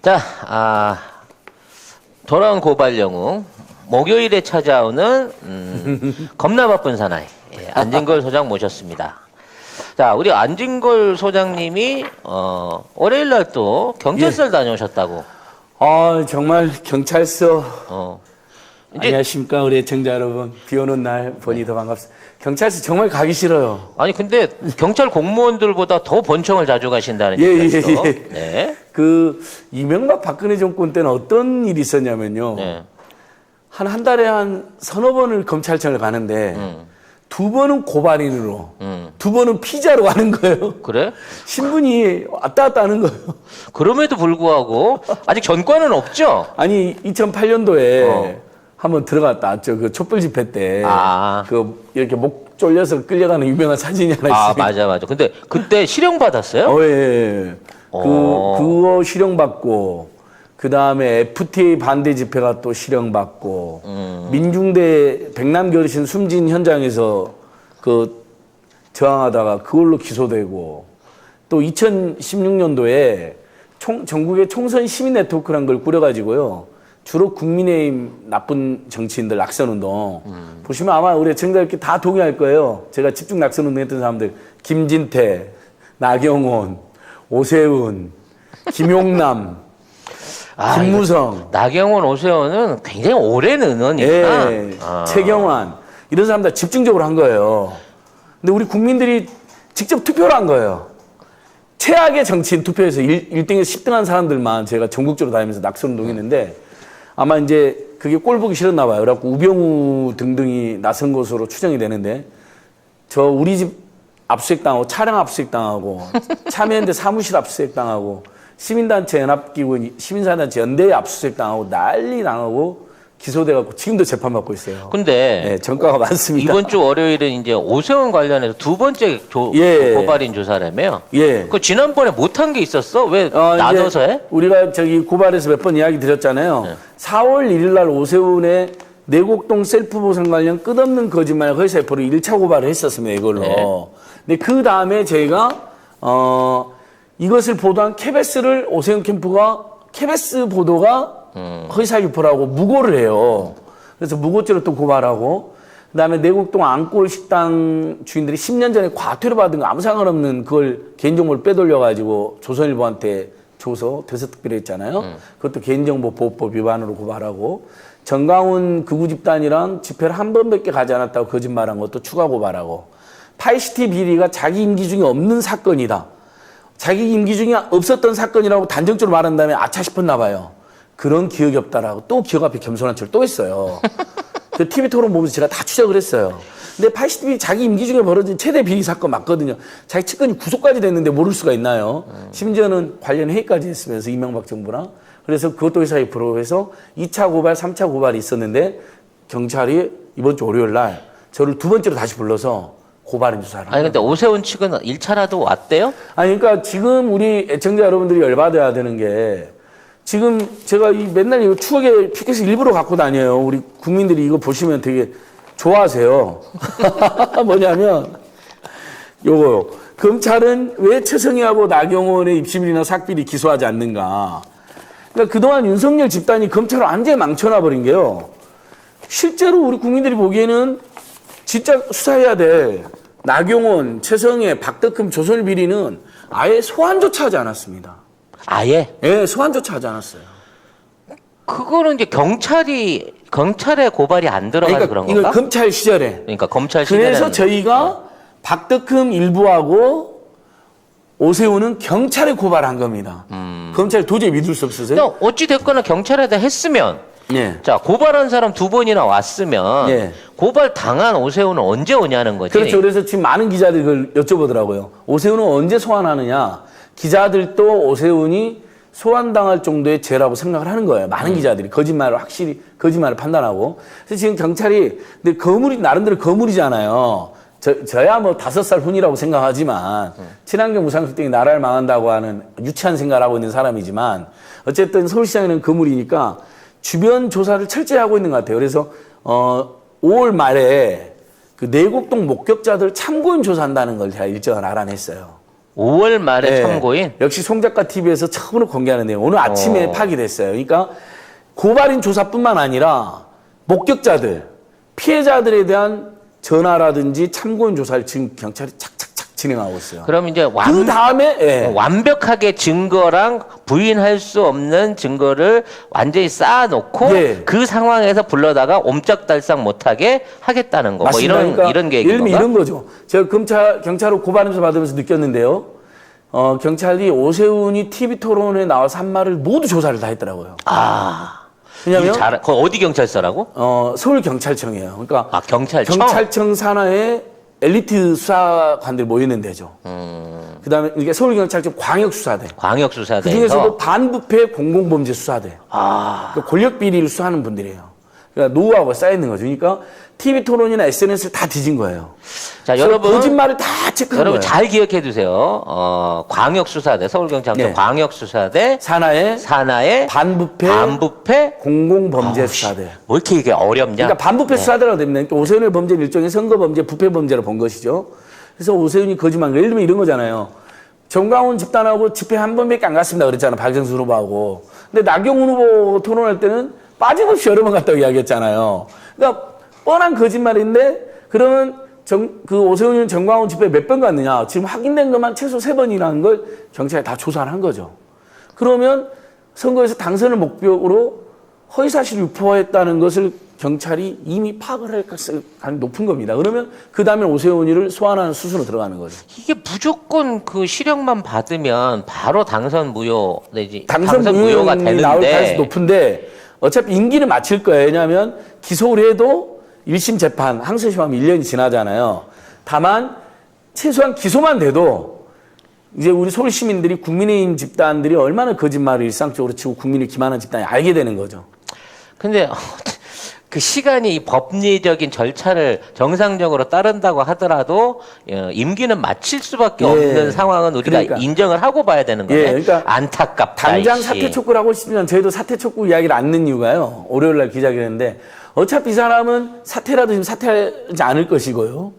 자, 돌아온 고발 영웅. 목요일에 찾아오는 겁나 바쁜 사나이 안진걸 소장 모셨습니다. 자, 우리 안진걸 소장님이 월요일 날 또 경찰서를 다녀오셨다고. 정말 경찰서. 안녕하십니까 우리 애청자 여러분. 비 오는 날 보니 더 반갑습니다. 경찰서 정말 가기 싫어요. 아니 근데 경찰 공무원들보다 더 본청을 자주 가신다는 얘기가 있어. 네. 그 이명박 박근혜 정권 때는 어떤 일이 있었냐면요. 네. 한 달에 한 서너 번을 검찰청을 가는데 두 번은 고발인으로, 두 번은 피자로 가는 거예요. 그래? 신분이 왔다 갔다 하는 거예요. 그럼에도 불구하고 아직 전과는 없죠? 아니 2008년도에 한번 들어갔다 왔죠. 그 촛불 집회 때. 그 이렇게 목 졸려서 끌려가는 유명한 사진이 하나 있어요. 맞아. 근데 그때 실형 받았어요? 예. 그거 실형 받고, 그 다음에 FTA 반대 집회가 또 실형 받고, 민중대 백남겨르신 숨진 현장에서 그 저항하다가 그걸로 기소되고, 또 2016년도에 전국의 총선 시민 네트워크라는 걸 꾸려가지고요. 주로 국민의힘 나쁜 정치인들 낙선운동. 보시면 아마 우리 애청자들께 다 동의할 거예요. 제가 집중 낙선운동 했던 사람들. 김진태, 나경원, 오세훈, 김용남, 김무성. 나경원, 오세훈은 굉장히 오랜 의원이구나. 예, 최경환. 이런 사람들 집중적으로 한 거예요. 근데 우리 국민들이 직접 투표를 한 거예요. 최악의 정치인 투표에서 1등에서 10등 한 사람들만 제가 전국적으로 다니면서 낙선운동 했는데 아마 이제 그게 꼴 보기 싫었나 봐요. 그래갖고 우병우 등등이 나선 것으로 추정이 되는데 저 우리 집 압수수색 당하고 차량 압수수색 당하고 참여연대 사무실 압수수색 당하고 시민단체 연합기구 시민사단체 연대에 압수수색 당하고 난리 당하고 기소돼갖고 지금도 재판받고 있어요. 근데 네, 전과가 많습니다. 이번 주 월요일은 이제 오세훈 관련해서 두 번째 고발인 조사라며요. 예. 그 지난번에 못한 게 있었어? 왜 나눠서 해? 우리가 저기 고발에서 몇 번 이야기 드렸잖아요. 네. 4월 1일 날 오세훈의 내곡동 셀프 보상 관련 끝없는 거짓말 허위사회포로 1차 고발을 했었습니다. 이걸로. 네. 근데 그 다음에 저희가 이것을 보도한 KBS를 오세훈 캠프가 KBS 보도가 허위사회 유포라고 무고를 해요. 그래서 무고죄로 또 고발하고 그다음에 내곡동 앙골 식당 주인들이 10년 전에 과태료 받은 거 아무 상관없는 그걸 개인정보를 빼돌려가지고 조선일보한테 줘서 대서특필을 했잖아요. 그것도 개인정보보호법 위반으로 고발하고 정강훈 극우 집단이랑 집회를 한 번밖에 가지 않았다고 거짓말한 것도 추가 고발하고 파이시티 비리가 자기 임기 중에 없는 사건이다. 자기 임기 중에 없었던 사건이라고 단정적으로 말한 다음에 아차 싶었나 봐요. 그런 기억이 없다라고 또 기억 앞에 겸손한 척을 또 했어요. 그 TV 토론 보면서 제가 다 추적을 했어요. 근데 80이 자기 임기 중에 벌어진 최대 비리 사건 맞거든요. 자기 측근이 구속까지 됐는데 모를 수가 있나요? 심지어는 관련 회의까지 했으면서 이명박 정부랑. 그래서 그것도 회사에 프로해서 2차 고발, 3차 고발이 있었는데 경찰이 이번 주 월요일 날 저를 두 번째로 다시 불러서 고발인 조사를. 아니 근데 오세훈 측은 1차라도 왔대요? 아니 그러니까 지금 우리 애청자 여러분들이 열받아야 되는 게 지금 제가 맨날 이거 추억의 피켓을 일부러 갖고 다녀요. 우리 국민들이 이거 보시면 되게 좋아하세요. 뭐냐면 요거요. 검찰은 왜 최성희하고 나경원의 입시비리나 삭비리 기소하지 않는가. 그러니까 그동안 윤석열 집단이 검찰을 완전히 망쳐놔버린 게요. 실제로 우리 국민들이 보기에는 진짜 수사해야 돼. 나경원, 최성애, 박덕흠, 조선일 비리는 아예 소환조차 하지 않았습니다. 아예? 예, 소환조차 하지 않았어요. 그거는 이제 경찰에 고발이 안 들어가서 그런 건가? 이거 검찰 시절에. 그러니까 검찰 시절에. 그래서 저희가 박덕흠 일부하고 오세훈은 경찰에 고발한 겁니다. 검찰이 도저히 믿을 수 없으세요? 어찌 됐거나 경찰에다 했으면. 예. 자, 고발한 사람 두 번이나 왔으면 예. 고발 당한 오세훈은 언제 오냐는 거지. 그렇죠. 그래서 지금 많은 기자들이 그걸 여쭤보더라고요. 오세훈은 언제 소환하느냐? 기자들도 오세훈이 소환당할 정도의 죄라고 생각을 하는 거예요. 많은 기자들이 거짓말을 확실히 거짓말을 판단하고. 그래서 지금 경찰이 근데 거물이 나름대로 거물이잖아요. 저야 뭐 5살 훈이라고 생각하지만 친환경 무상급등이 나라를 망한다고 하는 유치한 생각을 하고 있는 사람이지만 어쨌든 서울시장에는 거물이니까 주변 조사를 철저히 하고 있는 것 같아요. 그래서 5월 말에 그 내곡동 목격자들 참고인 조사한다는 걸 제가 일정을 알아냈어요. 5월 말에 참고인? 역시 송작가 TV에서 처음으로 공개하는 내용. 오늘 아침에 파기됐어요. 그러니까 고발인 조사뿐만 아니라 목격자들, 피해자들에 대한 전화라든지 참고인 조사를 지금 경찰이 착착착 진행하고 있어요. 그럼 이제 그 다음에 완벽하게 증거랑 부인할 수 없는 증거를 완전히 쌓아놓고 예. 그 상황에서 불러다가 옴짝달싹 못하게 하겠다는 거. 뭐 맞습니다. 이런 그러니까 이런 계획인 예를 들면 건가? 이런 거죠. 제가 경찰로 고발인 조사 받으면서 느꼈는데요. 경찰이 오세훈이 TV 토론에 나와서 한 말을 모두 조사를 다 했더라고요. 왜냐면 그 어디 경찰서라고? 서울 경찰청이에요. 그러니까 경찰청. 경찰청 산하에 엘리트 수사관들 모이는 데죠. 그다음에 이게 서울 경찰청 광역 수사대. 광역 수사대에서. 그 중에서도 반부패 공공범죄 수사대. 그러니까 권력 비리를 수사하는 분들이에요. 그러니까 노하우가 쌓여 있는 거죠. 그러니까 TV 토론이나 SNS를 다 뒤진 거예요. 자, 여러분 거짓말을 다 체크한 여러분 거예요. 잘 기억해 두세요. 광역 수사대, 서울경찰청 네. 광역 수사대 산하에 반부패 공공범죄 수사대. 뭐 이렇게 이게 어렵냐? 그러니까 반부패 수사대라고 됩니다. 그러니까 오세훈의 범죄는 일종의 선거범죄, 부패범죄로 본 것이죠. 그래서 오세훈이 거짓말, 예를 들면 이런 거잖아요. 정광훈 집단하고 집회 한 번밖에 안 갔습니다. 그랬잖아. 박정수 후보하고. 근데 나경원 후보 토론할 때는 빠짐없이 여러 번 갔다고 이야기했잖아요. 그러니까 뻔한 거짓말인데 그러면 그 오세훈이는 정광훈 집회 몇 번 갔느냐. 지금 확인된 것만 최소 3번이라는 걸 경찰이 다 조사를 한 거죠. 그러면 선거에서 당선을 목표로 허위사실을 유포했다는 것을 경찰이 이미 파악을 할 가능성이 높은 겁니다. 그러면 그 다음에 오세훈이를 소환하는 수순으로 들어가는 거죠. 이게 무조건 그 시력만 받으면 바로 당선 무효 내지 당선 무효가 무효가 나올 가능성이 되는데 높은데 어차피 임기는 마칠 거예요. 왜냐하면 기소를 해도 1심 재판, 항소심하면 1년이 지나잖아요. 다만 최소한 기소만 돼도 이제 우리 서울 시민들이 국민의힘 집단들이 얼마나 거짓말을 일상적으로 치고 국민을 기만한 집단이 알게 되는 거죠. 근데 그 시간이 법리적인 절차를 정상적으로 따른다고 하더라도 임기는 마칠 수밖에 없는 상황은 우리가 그러니까. 인정을 하고 봐야 되는 거네. 그러니까 안타깝다. 당장 이씨. 사퇴 촉구를 하고 싶으면 저희도 사퇴 촉구 이야기를 안 넣는 이유가요. 월요일 날 기자회견인데 어차피 이 사람은 사퇴라도 지금 사퇴하지 않을 것이고요.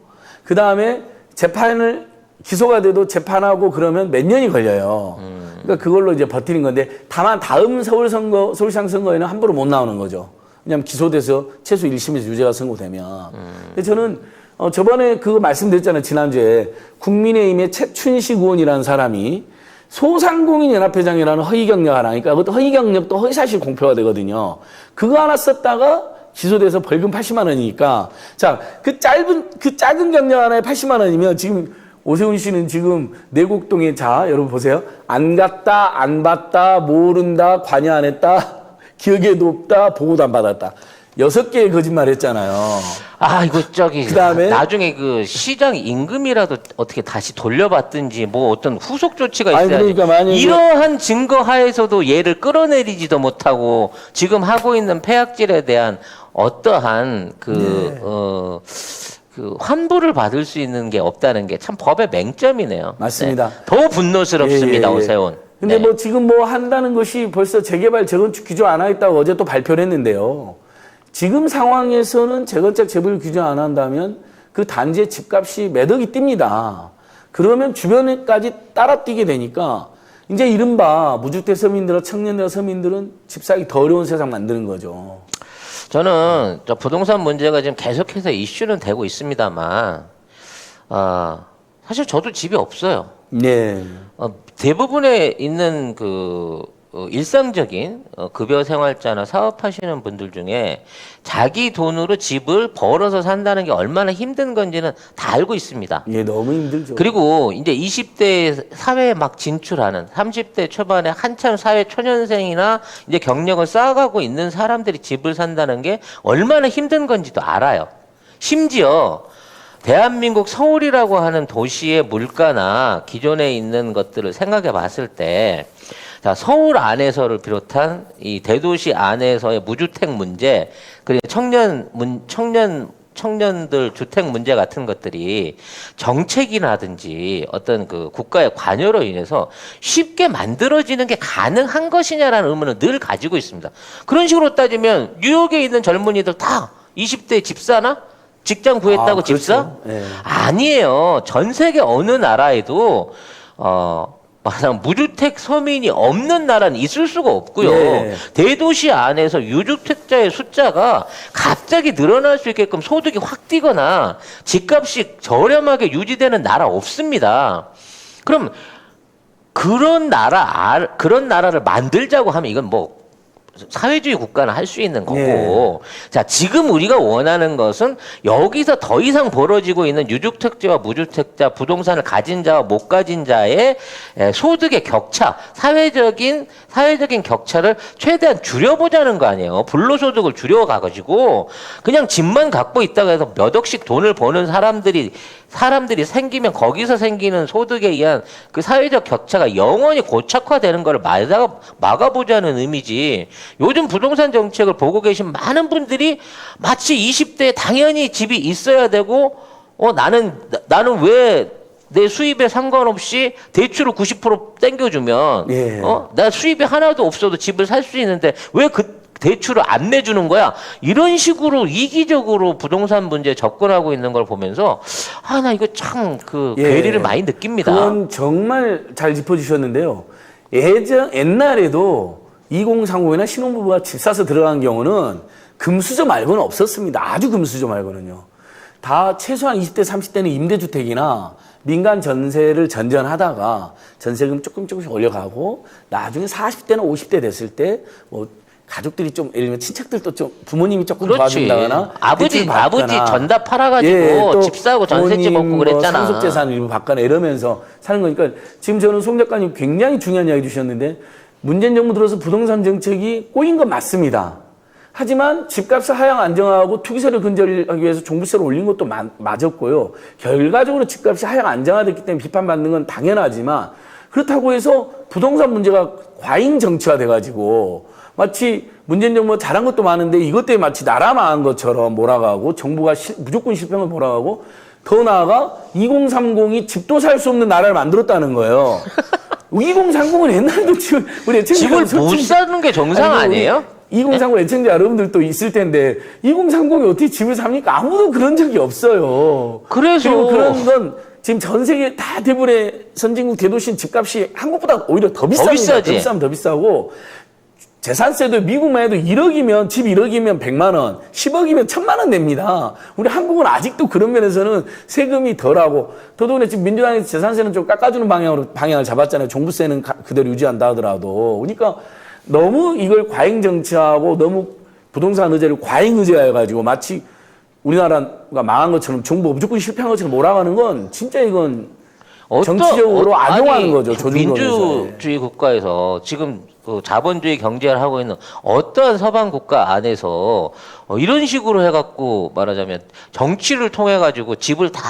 그 다음에 재판을 기소가 돼도 재판하고 그러면 몇 년이 걸려요. 그러니까 그걸로 이제 버티는 건데 다만 다음 서울시장 선거에는 함부로 못 나오는 거죠. 왜냐하면 기소돼서 최소 1심에서 유죄가 선고되면. 근데 저는 저번에 그거 말씀드렸잖아요. 지난주에 국민의힘의 최춘식 의원이라는 사람이 소상공인 연합회장이라는 허위 경력 하나, 그러니까 그것도 허위 경력도 허위사실 공표가 되거든요. 그거 하나 썼다가 기소돼서 벌금 80만 원이니까 자, 그 작은 경력 하나에 80만 원이면 지금 오세훈 씨는 지금 내곡동에 자, 여러분 보세요. 안 갔다, 안 봤다, 모른다, 관여 안 했다, 기억에도 없다, 보고도 안 받았다. 6개의 거짓말 했잖아요. 이거 그다음에 나중에 그 시장 임금이라도 어떻게 다시 돌려받든지 뭐 어떤 후속 조치가 있어야지. 그러니까 만약에 이러한 증거 하에서도 얘를 끌어내리지도 못하고 지금 하고 있는 폐악질에 대한 어떠한 그 환불을 받을 수 있는 게 없다는 게 참 법의 맹점이네요. 맞습니다. 네. 더 분노스럽습니다, 오세훈. 근데 네. 뭐 지금 뭐 한다는 것이 벌써 재개발 재건축 규제 안 하겠다고 어제 또 발표를 했는데요. 지금 상황에서는 재건축 재개발 규제 안 한다면 그 단지의 집값이 몇 억이 뜁니다. 그러면 주변에까지 따라 뛰게 되니까 이제 이른바 무주택 서민들, 청년들 서민들은 집 사기 더 어려운 세상 만드는 거죠. 저는 저 부동산 문제가 지금 계속해서 이슈는 되고 있습니다만, 사실 저도 집이 없어요. 네. 대부분에 있는 그 일상적인 급여 생활자나 사업하시는 분들 중에 자기 돈으로 집을 벌어서 산다는 게 얼마나 힘든 건지는 다 알고 있습니다. 예, 너무 힘들죠. 그리고 이제 20대 사회에 막 진출하는 30대 초반에 한참 사회 초년생이나 이제 경력을 쌓아가고 있는 사람들이 집을 산다는 게 얼마나 힘든 건지도 알아요. 심지어 대한민국 서울이라고 하는 도시의 물가나 기존에 있는 것들을 생각해 봤을 때, 자, 서울 안에서를 비롯한 이 대도시 안에서의 무주택 문제, 그리고 청년들 주택 문제 같은 것들이 정책이라든지 어떤 그 국가의 관여로 인해서 쉽게 만들어지는 게 가능한 것이냐라는 의문을 늘 가지고 있습니다. 그런 식으로 따지면 뉴욕에 있는 젊은이들 다 20대 집 사나? 직장 구했다고 집 사? 그렇죠. 네. 아니에요. 전 세계 어느 나라에도 마냥 무주택 서민이 없는 나라는 있을 수가 없고요. 예. 대도시 안에서 유주택자의 숫자가 갑자기 늘어날 수 있게끔 소득이 확 뛰거나 집값이 저렴하게 유지되는 나라 없습니다. 그럼 그런 나라를 만들자고 하면 이건 뭐 사회주의 국가는 할 수 있는 거고. 예. 자, 지금 우리가 원하는 것은 여기서 더 이상 벌어지고 있는 유주택자와 무주택자, 부동산을 가진 자와 못 가진 자의 소득의 격차, 사회적인 격차를 최대한 줄여보자는 거 아니에요. 불로소득을 줄여가가지고 그냥 집만 갖고 있다고 해서 몇 억씩 돈을 버는 사람들이 생기면 거기서 생기는 소득에 의한 그 사회적 격차가 영원히 고착화되는 걸 막아보자는 의미지. 요즘 부동산 정책을 보고 계신 많은 분들이 마치 20대에 당연히 집이 있어야 되고, 나는 왜 내 수입에 상관없이 대출을 90% 땡겨주면, 예. 나 수입이 하나도 없어도 집을 살 수 있는데 왜 그 대출을 안 내주는 거야? 이런 식으로 이기적으로 부동산 문제에 접근하고 있는 걸 보면서 나 이거 참 예. 괴리를 많이 느낍니다. 그건 정말 잘 짚어주셨는데요. 옛날에도 2030이나 신혼부부가 집 사서 들어간 경우는 금수저 말고는 없었습니다. 아주 금수저 말고는요. 다 최소한 20대, 30대는 임대주택이나 민간 전세를 전전하다가 전세금 조금씩 올려가고 나중에 40대나 50대 됐을 때 뭐 가족들이 좀 예를 들면 친척들도 좀 부모님이 조금 그렇지. 도와준다거나 아버지 전답 팔아가지고 집 사고 전세집 얻고 그랬잖아. 상속재산 일부 받거나 이러면서 사는 거니까 지금 저는 송 작가님 굉장히 중요한 이야기 주셨는데 문재인 정부 들어서 부동산 정책이 꼬인 건 맞습니다. 하지만 집값을 하향 안정화하고 투기세를 근절하기 위해서 종부세를 올린 것도 맞았고요. 결과적으로 집값이 하향 안정화됐기 때문에 비판받는 건 당연하지만 그렇다고 해서 부동산 문제가 과잉 정치화 돼가지고 마치 문재인 정부가 잘한 것도 많은데 이것 때문에 마치 나라 망한 것처럼 몰아가고 정부가 무조건 실패한 걸 몰아가고 더 나아가 2030이 집도 살 수 없는 나라를 만들었다는 거예요. 2030은 옛날에도 집을 못 사는 게 정상 아니에요? 2030 애청자 여러분들도 있을 텐데 2030이 어떻게 집을 삽니까? 아무도 그런 적이 없어요. 그래서 그리고 그런 건 지금 전 세계 다 대부분의 선진국 대도시는 집값이 한국보다 오히려 더 비쌉니다. 비싸지. 더 비싸면 더 비싸고 재산세도 미국만 해도 1억이면 집 1억이면 100만 원, 10억이면 1000만 원 냅니다. 우리 한국은 아직도 그런 면에서는 세금이 덜하고 더더군다나 지금 민주당이 재산세는 좀 깎아주는 방향을 잡았잖아요. 종부세는 그대로 유지한다 하더라도. 그러니까 너무 이걸 과잉 정치하고 너무 부동산 의제를 과잉 의제해가지고 마치 우리나라가 망한 것처럼 정부가 무조건 실패한 것처럼 몰아가는 건 진짜 이건 정치적으로 악용하는 거죠. 민주주의 국가에서 지금 그 자본주의 경제를 하고 있는 어떠한 서방 국가 안에서 이런 식으로 해갖고 말하자면 정치를 통해 가지고 집을 다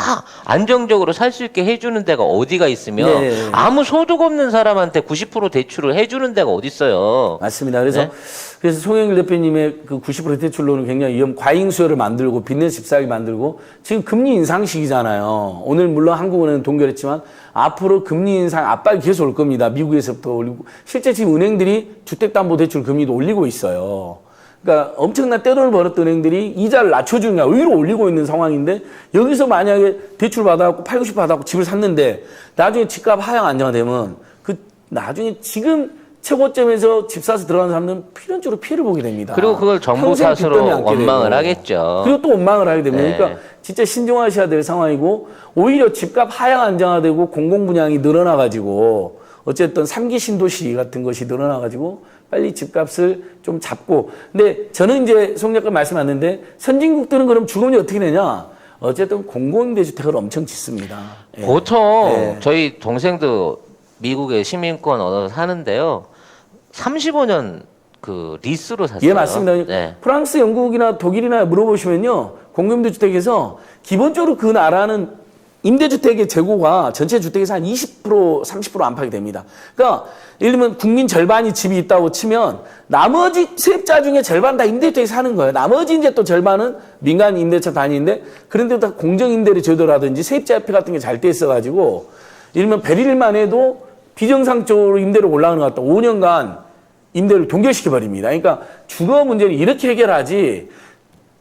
안정적으로 살 수 있게 해주는 데가 어디가 있으면 네. 아무 소득 없는 사람한테 90% 대출을 해주는 데가 어디 있어요? 맞습니다. 그래서 송영길 대표님의 그 90% 대출로는 굉장히 과잉 수요를 만들고 빚내 집사게 만들고 지금 금리 인상 시기잖아요. 오늘 물론 한국은행은 동결했지만 앞으로 금리 인상 압박이 계속 올 겁니다. 미국에서부터 올리고 실제 지금 은행들이 주택담보대출 금리도 올리고 있어요. 그러니까 엄청난 떼돈을 벌었던 은행들이 이자를 낮춰주는 게 의외로 올리고 있는 상황인데 여기서 만약에 대출 받아갖고 8, 90 받아갖고 집을 샀는데 나중에 집값 하향 안정화되면 그 나중에 지금 최고점에서 집 사서 들어가는 사람들은 필연적으로 피해를 보게 됩니다. 그리고 그걸 정부 탓으로 원망을 하겠죠. 그리고 또 원망을 하게 됩니다. 네. 그러니까 진짜 신중하셔야 될 상황이고 오히려 집값 하향 안정화되고 공공분양이 늘어나가지고 어쨌든 3기 신도시 같은 것이 늘어나가지고 빨리 집값을 좀 잡고. 근데 저는 이제 송 작가 말씀하셨는데 선진국들은 그럼 주거문제 어떻게 되냐? 어쨌든 공공임대주택을 엄청 짓습니다. 예. 보통 저희 동생도 미국의 시민권 얻어서 사는데요. 35년 그 리스로 샀어요. 예, 맞습니다. 네. 프랑스, 영국이나 독일이나 물어보시면요. 공공임대주택에서 기본적으로 그 나라는 임대주택의 재고가 전체 주택에서 한 20%, 30% 안팎이 됩니다. 그러니까 예를 들면 국민 절반이 집이 있다고 치면 나머지 세입자 중에 절반 다 임대주택에 사는 거예요. 나머지 이제 또 절반은 민간 임대차 다니는데 그런데도 다 공정임대를 제도라든지 세입자 협회 같은 게 잘 돼 있어가지고 예를 들면 베릴만 해도 비정상적으로 임대료 올라가는 것 같다. 5년간 임대를 동결시켜버립니다. 그러니까 주거 문제는 이렇게 해결하지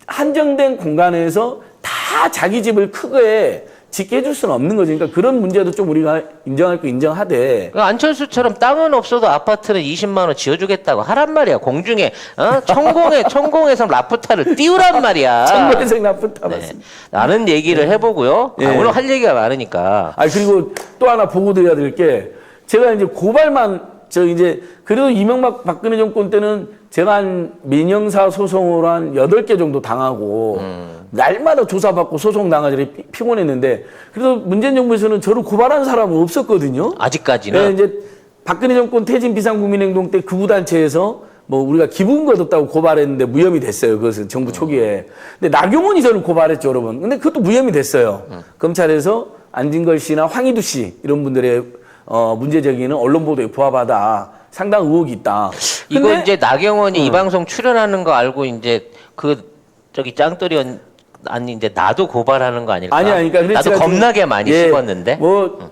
한정된 공간에서 다 자기 집을 크게 짓게 해줄 수는 없는 거죠. 그러니까 그런 문제도 좀 우리가 인정할 거 인정하되. 그 안철수처럼 땅은 없어도 아파트는 20만 원 지어주겠다고 하란 말이야. 공중에 천공에서 라프타를 띄우란 말이야. 정말생 나쁘다. 네. 라는 얘기를 해보고요. 예. 오늘 할 얘기가 많으니까. 그리고 또 하나 보고 드려야 될 게 제가 이제 고발만 그래도 이명박 박근혜 정권 때는 제가 한 민형사 소송을 한 8개 정도 당하고 날마다 조사받고 소송 당하지 피곤했는데 그래도 문재인 정부에서는 저를 고발한 사람은 없었거든요. 아직까지는. 네, 이제 박근혜 정권 퇴진 비상국민행동 때 극우단체에서 뭐 우리가 기부금도 없다고 고발했는데 무혐의 됐어요. 그것은 정부 초기에. 근데 나경원이 저를 고발했죠, 여러분. 근데 그것도 무혐의 됐어요. 검찰에서 안진걸 씨나 황희두 씨 이런 분들의 문제 제기는 언론 보도에 부합하다. 상당 의혹이 있다. 이거 근데 이제 나경원이 이 방송 출연하는 거 알고 이제 짱돌이 아니 이제 나도 고발하는 거 아닐까? 그러니까 나도 겁나게 많이 씹었는데.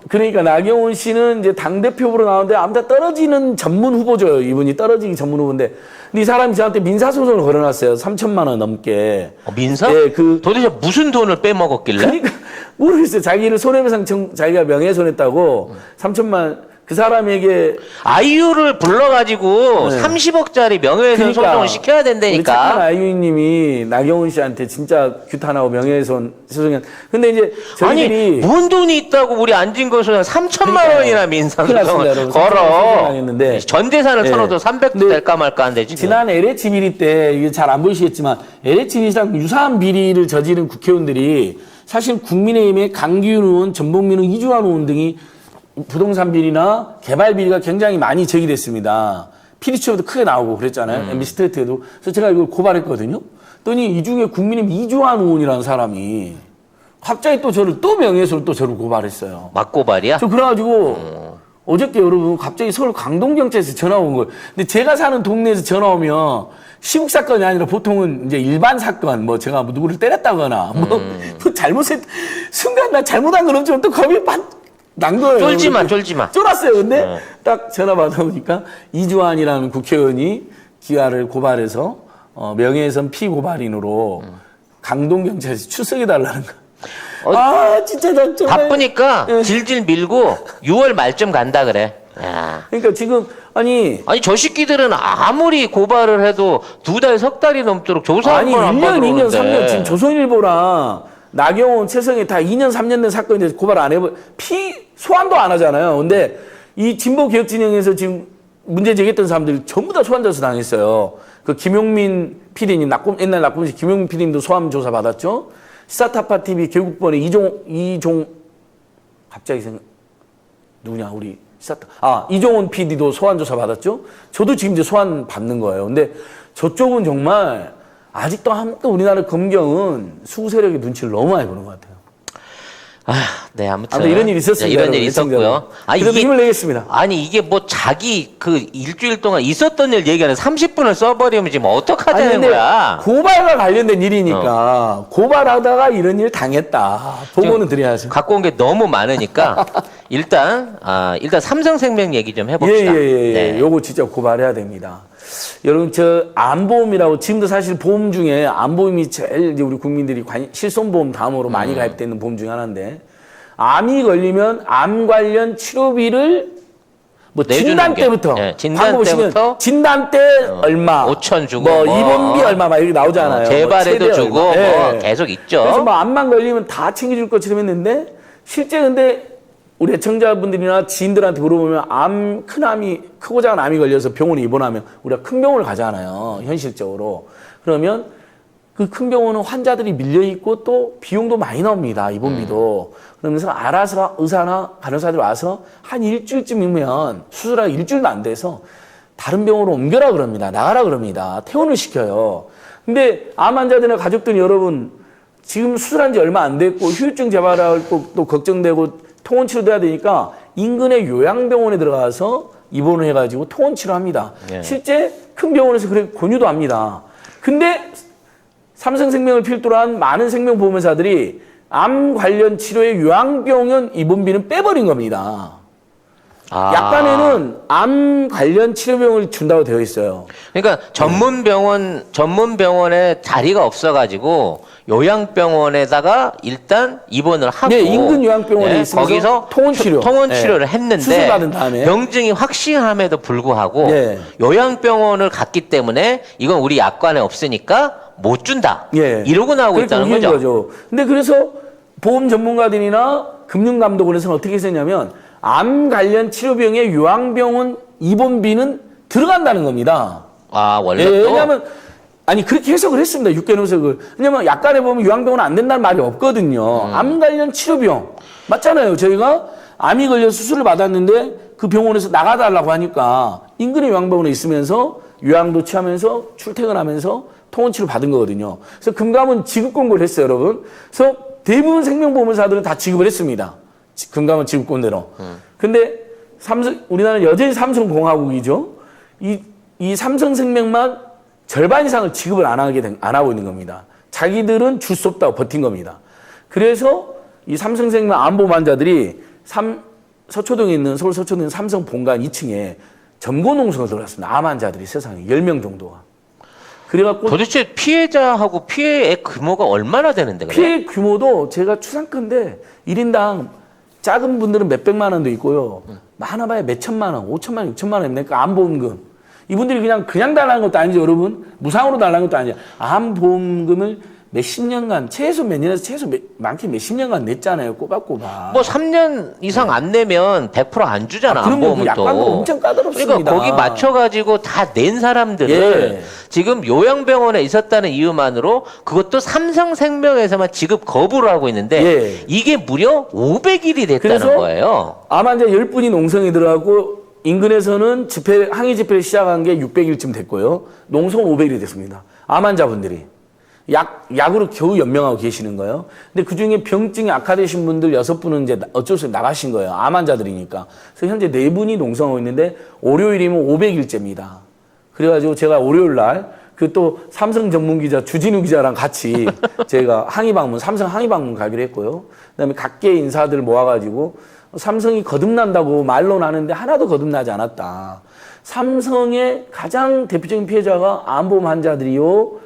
그러니까 나경원 씨는 이제 당 대표 후보로 나오는데 아무튼 떨어지는 전문 후보죠. 이분이 떨어지기 전문 후보인데, 근데 이 사람이 저한테 민사 소송을 걸어놨어요. 3천만 원 넘게. 민사? 예, 도대체 무슨 돈을 빼먹었길래? 그러니까 모르겠어요. 자기를 손해배상 자기가 명예훼손했다고 3천만. 그 사람에게 아이유를 불러가지고 네. 30억짜리 명예훼손 소송을 시켜야 우리 착한 된다니까. 아이유님이 나경원 씨한테 진짜 규탄하고 명예훼손 소송한. 근데 이제 저희들이 뭔 돈이 있다고 우리 안진걸 소장 3천만 원이나 민사 소송을 걸어. 전 재산을 털어도 300도 될까 말까 한데 지금. 지난 LH 비리 때 이게 잘 안 보이시겠지만 LH 비리랑 유사한 비리를 저지른 국회의원들이 사실 국민의힘의 강기훈 의원, 전봉민 의원, 이주환 의원 등이 부동산 비리나 개발 비리가 굉장히 많이 제기됐습니다. 피리처에도 크게 나오고 그랬잖아요. MBC 스트레이트에도. 그래서 제가 이걸 고발했거든요. 그랬더니 이 중에 국민의힘 이주환 의원이라는 사람이 갑자기 또 명예훼손을 또 저를 고발했어요. 맞고발이야? 저 그래가지고 어저께 여러분 갑자기 서울 강동경찰에서 전화 온 거예요. 근데 제가 사는 동네에서 전화 오면 시국 사건이 아니라 보통은 이제 일반 사건, 뭐 제가 뭐 누구를 때렸다거나 뭐 순간 나 잘못한 건 없지만 또 겁이 난 거예요. 쫄지 마. 쫄았어요. 근데 딱 전화 받아보니까 이주환이라는 국회의원이 기아를 고발해서 명예훼손 피고발인으로 강동경찰에서 출석해달라는 거. 진짜 나 정말 바쁘니까 질질 밀고 6월 말쯤 간다 그래. 야. 그러니까 지금 아니 저 새끼들은 아무리 고발을 해도 2달, 석 달이 넘도록 조사한 건 안 1년, 받으러 2년, 오는데. 3년 지금 조선일보랑 나경원, 최성희 다 2년, 3년 된 사건인데 고발 안 해보 소환도 안 하잖아요. 근데 이 진보 개혁 진영에서 지금 문제 제기했던 사람들이 전부 다 소환 조사 당했어요. 그 김용민 PD님, 옛날 낙곰씨 김용민 PD님도 소환 조사 받았죠. 시사타파 TV 개국번에 이종 갑자기 누구냐 우리 이종훈 PD도 소환 조사 받았죠. 저도 지금 이제 소환 받는 거예요. 근데 저쪽은 정말 아직도 우리나라 검경은 수구 세력의 눈치를 너무 많이 보는 것 같아요. 네, 아무튼 이런 일이 있었습니다. 이런 일이 있었고요. 그래도 힘을 내겠습니다. 이게 뭐 자기 일주일 동안 있었던 일 얘기하는 30분을 써버리면 지금 어떡하자는 거야? 고발과 관련된 일이니까 고발하다가 이런 일 당했다. 보고는 드려야죠. 갖고 온 게 너무 많으니까 일단 삼성생명 얘기 좀 해봅시다. 네. 요거 진짜 고발해야 됩니다. 여러분 안보험이라고 지금도 사실 보험 중에 안보험이 제일 이제 우리 국민들이 실손보험 다음으로 많이 가입되는 보험 중에 하나인데 암이 걸리면 암 관련 치료비를 뭐 진단 때부터 진단 때 얼마 5천 주고 입원비 얼마 막 이렇게 나오잖아요. 재발에도 주고 계속 있죠. 그래서 암만 걸리면 다 챙겨줄 것처럼 했는데 실제 근데 우리 애청자분들이나 지인들한테 물어보면 크고 작은 암이 걸려서 병원에 입원하면 우리가 큰 병원을 가잖아요. 현실적으로. 그러면 그 큰 병원은 환자들이 밀려있고 또 비용도 많이 나옵니다. 입원비도. 그러면서 알아서 의사나 간호사들 와서 한 일주일쯤이면 수술하기 일주일도 안 돼서 다른 병원으로 옮겨라 그럽니다. 나가라 그럽니다. 퇴원을 시켜요. 근데 암 환자들이나 가족들이 여러분 지금 수술한 지 얼마 안 됐고 후유증 재발할 것도 걱정되고 통원 치료돼야 되니까 인근의 요양병원에 들어가서 입원을 해가지고 통원 치료합니다. 실제 큰 병원에서 그렇게 권유도 합니다. 근데 삼성생명을 필두로 한 많은 생명보험회사들이 암 관련 치료의 요양병원 입원비는 빼버린 겁니다. 약관에는 암 관련 치료비용을 준다고 되어 있어요. 그러니까 전문병원에 자리가 없어가지고 요양병원에다가 일단 입원을 하고 네, 인근 요양병원에 있으면서 거기서 통원치료. 통원치료를 네. 했는데 수술받은 다음에. 병증이 확실함에도 불구하고 네. 요양병원을 갔기 때문에 이건 우리 약관에 없으니까 못 준다. 예. 이러고 나오고 그렇게 있다는 우기는 거죠. 근데 그래서 보험 전문가들이나 금융감독원에서는 어떻게 했냐면 암 관련 치료비용에 요양병원 입원비는 들어간다는 겁니다. 아 원래 예, 또 왜냐하면 아니 그렇게 해석을 했습니다. 6개월 해석을. 왜냐면 약관에 보면 요양병원 안 된다는 말이 없거든요. 암 관련 치료비용 맞잖아요. 저희가 암이 걸려 수술을 받았는데 그 병원에서 나가달라고 하니까 인근의 요양병원에 있으면서 요양도 취하면서 출퇴근하면서 통원치료 받은 거거든요. 그래서 금감원 지급 공고를 했어요, 여러분. 그래서 대부분 생명보험사들은 다 지급을 했습니다. 금감원 지급권대로. 근데 우리나라는 여전히 삼성공화국이죠. 이 삼성생명만 절반 이상을 지급을 안 하고 있는 겁니다. 자기들은 줄 수 없다고 버틴 겁니다. 그래서 이 삼성생명 암보험 환자들이 서초동에 있는 서울 서초동에 있는 삼성 본관 2층에 점거농성을 들어갔습니다. 암 환자들이 세상에 10명 정도가. 그래갖고 도대체 피해자하고 피해의 규모가 얼마나 되는데 그래? 피해 규모도 제가 추산컨대 1인당 작은 분들은 몇백만 원도 있고요. 많아봐야 몇천만 원, 5천만 원, 6천만 원 입니까? 암보험금. 이분들이 그냥 달라는 것도 아니죠, 여러분. 무상으로 달라는 것도 아니죠. 암보험금을 몇십 년간, 최소 몇 년에서 최소 많게 몇십 년간 냈잖아요, 꼬박꼬박. 뭐 3년 이상 안 내면 100%안 주잖아. 그럼요. 암보험은 그 약관도 또. 엄청 까다롭습니다. 그러니까 거기 맞춰가지고 다 낸 사람들을 예. 지금 요양병원에 있었다는 이유만으로 그것도 삼성생명에서만 지급 거부를 하고 있는데 예. 이게 무려 500일이 됐다는 그래서 거예요. 암 환자 10분이 농성이 들어가고 인근에서는 항의 집회를 시작한 게 600일쯤 됐고요. 농성 500일이 됐습니다. 암 환자분들이. 약으로 겨우 연명하고 계시는 거예요. 근데 그 중에 병증이 악화되신 분들 6분은 이제 어쩔 수 없이 나가신 거예요. 암 환자들이니까. 그래서 현재 4분이 농성하고 있는데 월요일이면 500일째입니다. 그래가지고 제가 월요일 날 그 또 삼성 전문 기자 주진우 기자랑 같이 제가 삼성 항의 방문 가기로 했고요. 그다음에 각계 인사들 모아가지고 삼성이 거듭난다고 말로는 하는데 하나도 거듭나지 않았다. 삼성의 가장 대표적인 피해자가 암보험 환자들이요.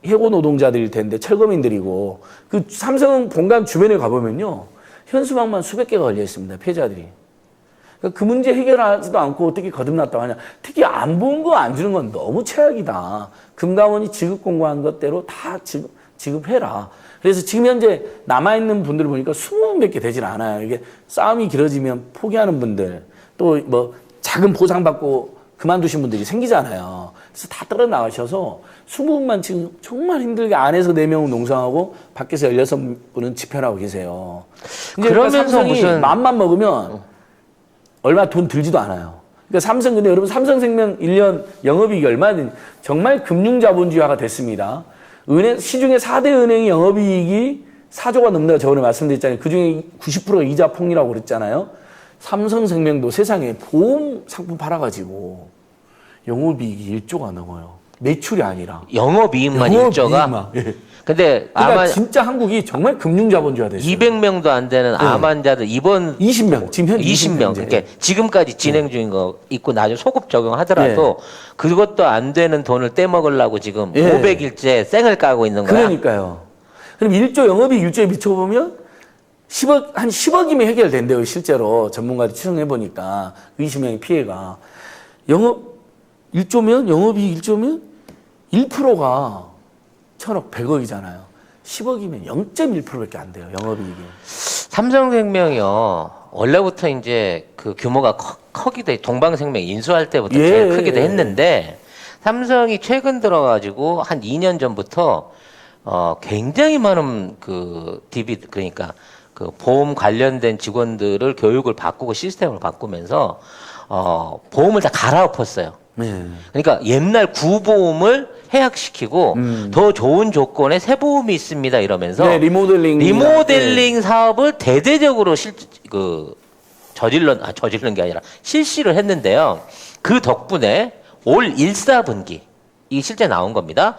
해고 노동자들일 텐데 철거민들이고 그 삼성 본관 주변에 가보면요. 현수막만 수백 개가 걸려 있습니다. 피해자들이. 그러니까 그 문제 해결하지도 않고 어떻게 거듭났다고 하냐. 특히 암보험금 안 주는 건 너무 최악이다. 금감원이 지급 공고한 것대로 다 지급해라. 그래서 지금 현재 남아있는 분들을 보니까 20명밖에 되질 않아요. 이게 싸움이 길어지면 포기하는 분들 또 뭐 작은 보상받고 그만두신 분들이 생기잖아요. 그래서 다 떨어 나가셔서 20분만 지금 정말 힘들게 안에서 4명은 농성하고 밖에서 16분은 집회를 하고 계세요. 그러면서 삼성이 무슨 맘만 먹으면 얼마 돈 들지도 않아요. 그러니까 근데 여러분 삼성생명 1년 영업이익이 얼마나 정말 금융자본주의화가 됐습니다. 시중에 4대 은행의 영업이익이 4조가 넘는다고 저번에 말씀드렸잖아요. 그중에 90%가 이자 폭리라고 그랬잖아요. 삼성생명도 세상에 보험 상품 팔아가지고 영업이익이 1조가 넘어요. 매출이 아니라. 영업이익만 1조가. 예. 근데 그러니까 진짜 한국이 정말 금융자본주의가 됐어요. 200명도 안 되는 암 환자들 입원 20명 지금 현재 20명 그러니까 지금까지 진행 중인 거 있고 나중에 소급 적용하더라도 그것도 안 되는 돈을 떼먹으려고 지금 500일째 쌩을 까고 있는 거야. 그러니까요. 그럼 1조 영업이익 1조에 미쳐보면 한 10억이면 해결된대요. 실제로 전문가들 추정해 보니까 20명의 피해가 영업이익 1조면 1%가 1,000억 100억이잖아요. 10억이면 0.1%밖에 안 돼요. 영업이익이. 삼성생명이요. 원래부터 이제 그 규모가 크기도 동방생명 인수할 때부터 제일 크기도 했는데 삼성이 최근 들어가지고 한 2년 전부터 굉장히 많은 그러니까 그 보험 관련된 직원들을 교육을 바꾸고 시스템을 바꾸면서 보험을 다 갈아엎었어요. 그러니까 옛날 구보험을 해약시키고 더 좋은 조건의 새 보험이 있습니다 이러면서 리모델링 사업을 대대적으로 저지른 게 아니라 실시를 했는데요. 그 덕분에 올 1사분기 이 실제 나온 겁니다.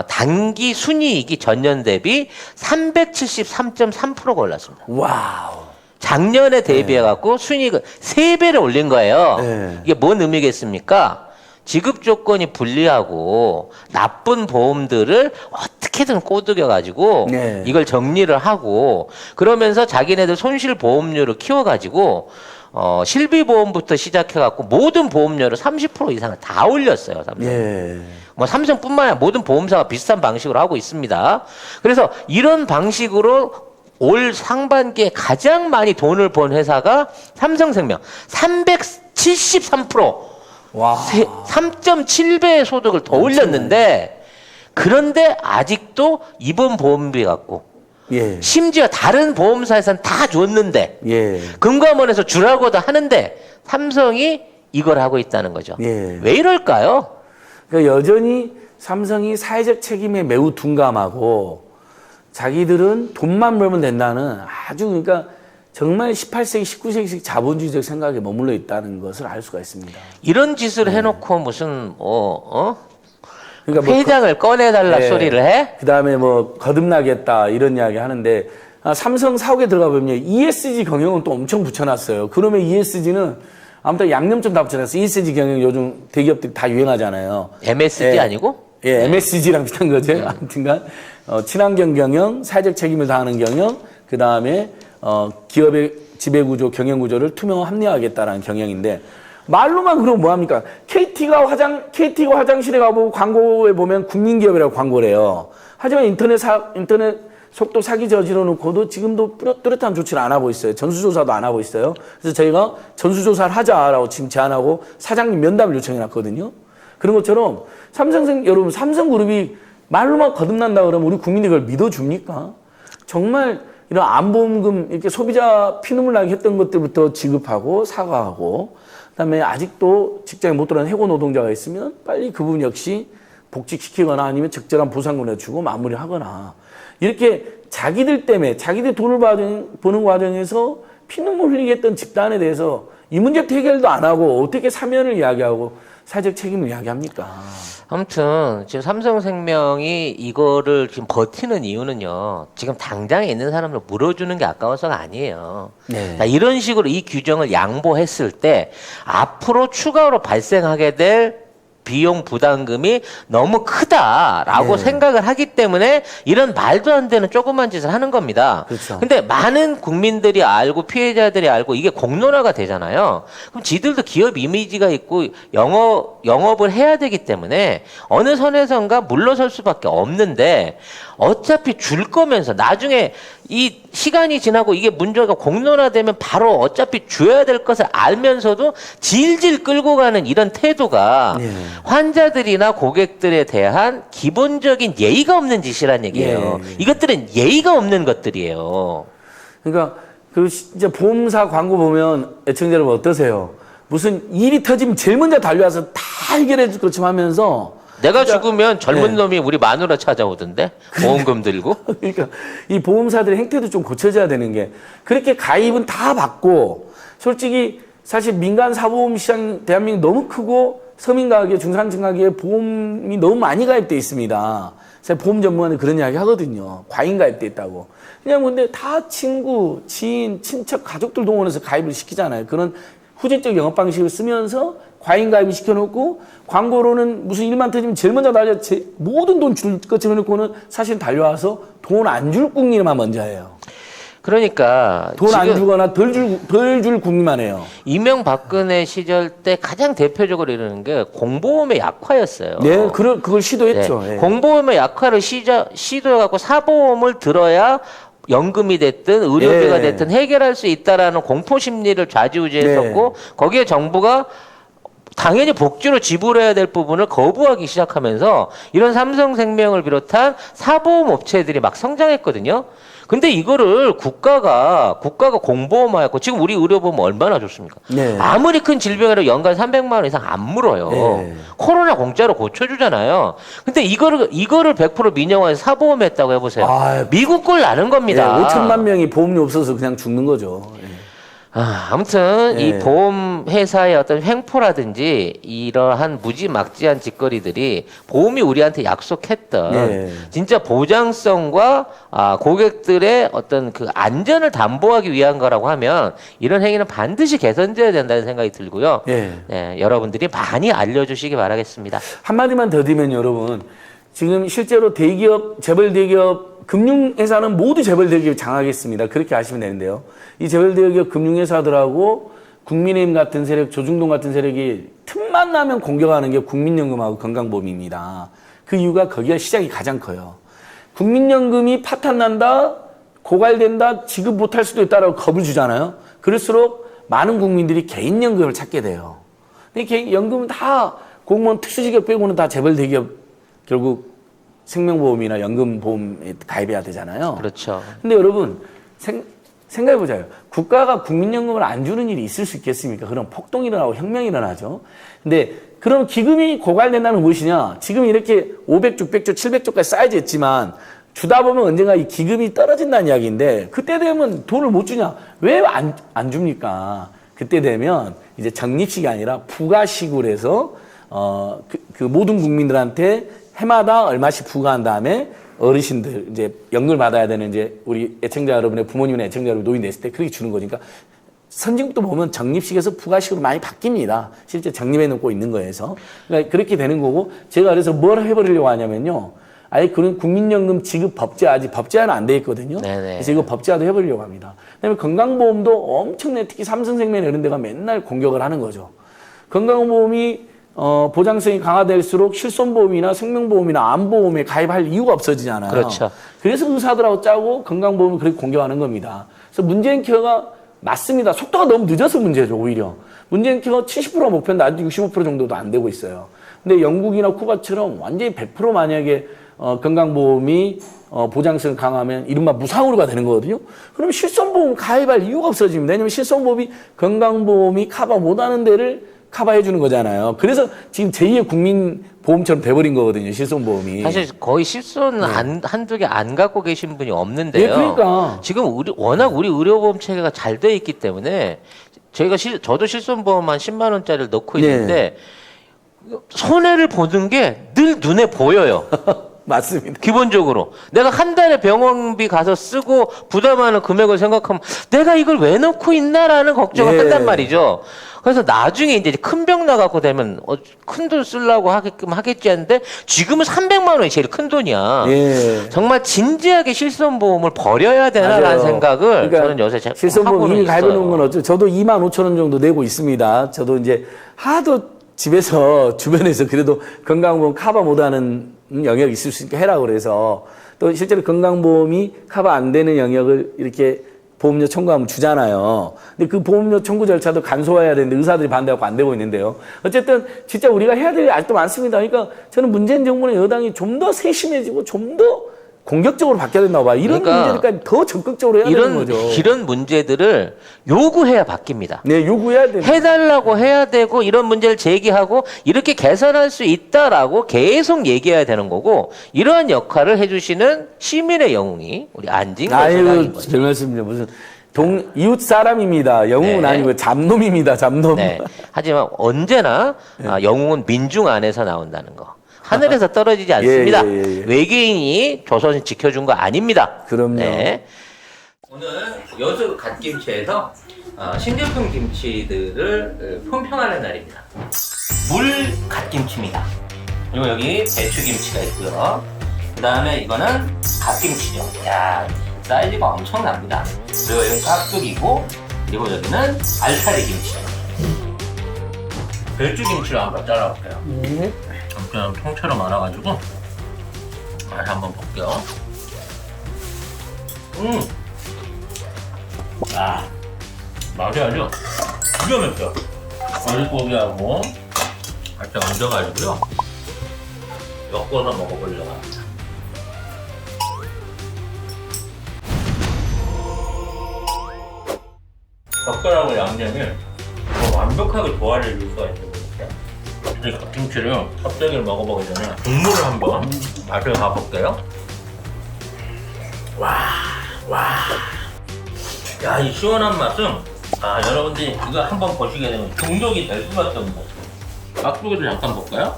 단기 순이익이 전년 대비 373.3%가 올랐습니다. 와우. 작년에 대비해 갖고 순이익을 3배를 올린 거예요. 네. 이게 뭔 의미겠습니까? 지급 조건이 불리하고 나쁜 보험들을 어떻게든 꼬드겨 가지고 네. 이걸 정리를 하고 그러면서 자기네들 손실 보험료를 키워 가지고 실비 보험부터 시작해 갖고 모든 보험료를 30% 이상을 다 올렸어요. 삼성. 예. 뭐 삼성뿐만 아니라 모든 보험사가 비슷한 방식으로 하고 있습니다. 그래서 이런 방식으로 올 상반기에 가장 많이 돈을 번 회사가 삼성생명 373%. 와. 3.7배의 소득을 더 올렸는데 그런데 아직도 이번 보험비 갖고 예. 심지어 다른 보험사에서는 다 줬는데 예. 금감원에서 주라고도 하는데 삼성이 이걸 하고 있다는 거죠. 예. 왜 이럴까요? 그러니까 여전히 삼성이 사회적 책임에 매우 둔감하고 자기들은 돈만 벌면 된다는 아주 그러니까 정말 18세기, 19세기식 자본주의적 생각에 머물러 있다는 것을 알 수가 있습니다. 이런 짓을 해놓고 무슨 그러니까 회장을 꺼내달라 소리를 해? 그다음에 뭐 거듭나겠다 이런 이야기 하는데 삼성 사옥에 들어가 보면 ESG 경영은 또 엄청 붙여놨어요. 그러면 ESG는 아무튼 양념점 다 붙여놨어요. ESG 경영 요즘 대기업들이 다 유행하잖아요. MSG 아니고? 예, MSG랑 비슷한 거죠. 아무튼간 친환경 경영, 사회적 책임을 다하는 경영, 그 다음에 기업의 지배구조, 경영구조를 투명화 합리화하겠다라는 경영인데 말로만 그러면 뭐합니까? KT가 화장실에 가보고 광고에 보면 국민기업이라고 광고를 해요. 하지만 인터넷 속도 사기 저지러 놓고도 지금도 뚜렷한 조치를 안 하고 있어요. 전수조사도 안 하고 있어요. 그래서 저희가 전수조사를 하자라고 지금 제안하고 사장님 면담을 요청해놨거든요. 그런 것처럼 여러분 삼성그룹이 말로만 거듭난다 그러면 우리 국민이 그걸 믿어줍니까? 정말 이런 안보험금 이렇게 소비자 피눈물 나게 했던 것들부터 지급하고 사과하고 그다음에 아직도 직장에 못 들어간 해고 노동자가 있으면 빨리 그분 역시 복직시키거나 아니면 적절한 보상금을 주고 마무리하거나 이렇게 자기들 때문에 자기들 돈을 버는 과정에서 피눈물 흘리게 했던 집단에 대해서 이 문제 해결도 안 하고 어떻게 사면을 이야기하고 사회적 책임을 이야기합니까? 아무튼 지금 삼성생명이 이거를 지금 버티는 이유는요. 지금 당장에 있는 사람을 물어주는 게 아까워서가 아니에요. 네. 자, 이런 식으로 이 규정을 양보했을 때 앞으로 추가로 발생하게 될 비용 부담금이 너무 크다라고 네. 생각을 하기 때문에 이런 말도 안 되는 조그만 짓을 하는 겁니다. 그렇죠. 근데 많은 국민들이 알고 피해자들이 알고 이게 공론화가 되잖아요. 그럼 지들도 기업 이미지가 있고 영업을 해야 되기 때문에 어느 선에선가 물러설 수밖에 없는데 어차피 줄 거면서 나중에 이 시간이 지나고 이게 문제가 공론화되면 바로 어차피 줘야 될 것을 알면서도 질질 끌고 가는 이런 태도가 네. 환자들이나 고객들에 대한 기본적인 예의가 없는 짓이란 얘기예요. 예. 이것들은 예의가 없는 것들이에요. 그러니까 그 이제 보험사 광고 보면 애청자 여러분 어떠세요? 무슨 일이 터지면 제일 먼저 달려와서 다 해결해 줄 것처럼 하면서 내가 진짜, 죽으면 젊은 네. 놈이 우리 마누라 찾아오던데 보험금 들고. 그러니까 이 보험사들의 행태도 좀 고쳐져야 되는 게 그렇게 가입은 다 받고 솔직히 사실 민간 사보험 시장 대한민국 너무 크고 서민 가계, 중산층 가계에 보험이 너무 많이 가입돼 있습니다. 제가 보험 전문가는 그런 이야기 하거든요. 과잉 가입돼 있다고. 그냥 근데 다 친구, 지인, 친척, 가족들 동원해서 가입을 시키잖아요. 그런 후진적 영업 방식을 쓰면서 과잉 가입을 시켜놓고 광고로는 무슨 일만 터지면 제일 먼저 달려 모든 돈 줄 것처럼 해놓고는 사실 달려와서 돈 안 줄 국민만 먼저 해요. 그러니까 돈 안 지금 주거나 덜 줄 국민만 해요. 이명박근혜 시절 때 가장 대표적으로 이러는 게 공보험의 약화였어요. 네, 그걸 시도했죠. 네. 예. 공보험의 약화를 시도해갖고 사보험을 들어야 연금이 됐든 의료비가 예. 됐든 해결할 수 있다라는 공포 심리를 좌지우지했었고 거기에 정부가 당연히 복지로 지불해야 될 부분을 거부하기 시작하면서 이런 삼성생명을 비롯한 사보험 업체들이 막 성장했거든요. 근데 이거를 국가가 공보험화했고 지금 우리 의료보험 얼마나 좋습니까? 네. 아무리 큰 질병이라도 연간 300만 원 이상 안 물어요. 네. 코로나 공짜로 고쳐주잖아요. 근데 이거를 100% 민영화해서 사보험했다고 해보세요. 아, 미국 꼴 나는 겁니다. 5천만 명이 보험료 없어서 그냥 죽는 거죠. 예. 아무튼 이 예. 보험 회사의 어떤 횡포라든지 이러한 무지막지한 짓거리들이 보험이 우리한테 약속했던 예. 진짜 보장성과 고객들의 어떤 그 안전을 담보하기 위한 거라고 하면 이런 행위는 반드시 개선돼야 된다는 생각이 들고요. 예. 네, 여러분들이 많이 알려주시기 바라겠습니다. 한마디만 더 드리면 여러분, 지금 실제로 대기업, 재벌 대기업, 금융회사는 모두 재벌 대기업이 장악했습니다. 그렇게 아시면 되는데요. 이 재벌 대기업 금융회사들하고 국민의힘 같은 세력, 조중동 같은 세력이 틈만 나면 공격하는 게 국민연금하고 건강보험입니다. 그 이유가 거기가 시작이 가장 커요. 국민연금이 파탄난다, 고갈된다, 지급 못할 수도 있다라고 겁을 주잖아요. 그럴수록 많은 국민들이 개인연금을 찾게 돼요. 근데 연금은 다 공무원 특수직업 빼고는 다 재벌 대기업 결국 생명보험이나 연금보험에 가입해야 되잖아요. 그렇죠. 근데 여러분 생각해보자요. 국가가 국민연금을 안 주는 일이 있을 수 있겠습니까? 그럼 폭동이 일어나고 혁명이 일어나죠. 근데 그럼 기금이 고갈된다는 건 무엇이냐? 지금 이렇게 500조, 600조, 700조까지 쌓여져 있지만 주다 보면 언젠가 이 기금이 떨어진다는 이야기인데 그때 되면 돈을 못 주냐? 왜 안 줍니까? 그때 되면 이제 적립식이 아니라 부가식으로 해서 그 모든 국민들한테 해마다 얼마씩 부과한 다음에 어르신들 이제 연금을 받아야 되는 이제 우리 애청자 여러분의 부모님이나 애청자 여러분 노인 됐을 때 그렇게 주는 거니까 선진국도 보면 적립식에서 부가식으로 많이 바뀝니다. 실제 적립해 놓고 있는 거에서 그러니까 그렇게 되는 거고 제가 그래서 뭘 해버리려고 하냐면요. 아예 그런 국민연금 지급 법제 아직 법제화는 안 돼 있거든요. 네네. 그래서 이거 법제화도 해보려고 합니다. 그다음에 건강보험도 엄청나게 특히 삼성생명 이런 데가 맨날 공격을 하는 거죠. 건강보험이 보장성이 강화될수록 실손보험이나 생명보험이나 암보험에 가입할 이유가 없어지잖아요. 그렇죠. 그래서 의사들하고 짜고 건강보험을 그렇게 공격하는 겁니다. 그래서 문재인 케어가 맞습니다. 속도가 너무 늦어서 문제죠, 오히려. 문재인 케어 70%가 목표인데 아직 65% 정도도 안 되고 있어요. 근데 영국이나 쿠바처럼 완전히 100% 만약에 건강보험이 보장성을 강화하면 이른바 무상으로가 되는 거거든요. 그럼 실손보험 가입할 이유가 없어집니다. 왜냐하면 실손보험이 건강보험이 커버 못하는 데를 커버해 주는 거잖아요. 그래서 지금 제2의 국민보험처럼 돼버린 거거든요. 실손보험이. 사실 거의 실손 한두 개 안 갖고 계신 분이 없는데요. 예, 그러니까. 지금 워낙 우리 의료보험 체계가 잘 돼 있기 때문에 저도 실손보험 한 10만 원짜리를 넣고 있는데 손해를 보는 게 늘 눈에 보여요. 맞습니다. 기본적으로 내가 한 달에 병원비 가서 쓰고 부담하는 금액을 생각하면 내가 이걸 왜 넣고 있나라는 걱정을 예. 한단 말이죠. 그래서 나중에 이제 큰 병 나갖고 되면 큰 돈 쓰려고 하겠지 하는데 지금은 300만 원이 제일 큰 돈이야. 예. 정말 진지하게 실손보험을 버려야 되나라는 맞아요. 생각을 그러니까 저는 요새 실손보험 하고는 이미 가입해 놓은 있어요. 건 어쩌 저도 25,000원 정도 내고 있습니다. 저도 이제 하도 집에서 주변에서 그래도 건강보험 커버 못하는 영역이 있을 수 있게 해라 그래서 또 실제로 건강보험이 커버 안 되는 영역을 이렇게 보험료 청구하면 주잖아요. 근데 그 보험료 청구 절차도 간소화해야 되는데 의사들이 반대하고 안 되고 있는데요. 어쨌든 진짜 우리가 해야 될 일이 아직도 많습니다. 그러니까 저는 문재인 정부는 여당이 좀 더 세심해지고 좀 더 공격적으로 바뀌어야 된다고 봐요. 이런 그러니까 문제들까지 더 적극적으로 해야 되는 거죠. 이런 문제들을 요구해야 바뀝니다. 네, 요구해야 됩니다. 해달라고 해야 되고 이런 문제를 제기하고 이렇게 개선할 수 있다라고 계속 얘기해야 되는 거고 이러한 역할을 해주시는 시민의 영웅이 우리 안진걸 소장인 아유, 거죠. 별 말씀입니다. 무슨 이웃 사람입니다. 영웅은 네. 아니고 잡놈입니다. 잡놈. 네. 하지만 언제나 영웅은 민중 안에서 나온다는 거. 하늘에서 떨어지지 않습니다. 예. 외계인이 조선을 지켜준 거 아닙니다. 그럼요. 네. 오늘 여수 갓김치에서 신제품 김치들을 품평하는 날입니다. 물 갓김치입니다. 그리고 여기 배추김치가 있고요. 그 다음에 이거는 갓김치죠. 야, 사이즈가 엄청납니다. 그리고 여기는 깍두기고, 그리고 여기는 알타리 김치. 배추김치를 한번 잘라볼게요. 엄청 통째로 많아가지고 맛 한번 볼게요. 맛이 아주 기가 막혀. 어리고기하고 살짝 얹어가지고요. 엮어서 먹어보려고 합니다. 젓가락과 양념이 완벽하게 조화를 이룰 수가 있는 것 같아요. 이 갓김치를 껍데기를 먹어보기 전에 국물을 한번 맛을 봐볼게요. 와. 야, 이 시원한 맛은 아, 여러분들이 이거 한번 보시게 되면 중독이 될 수밖에 없는 거죠. 깍두기를 잠깐 볼까요?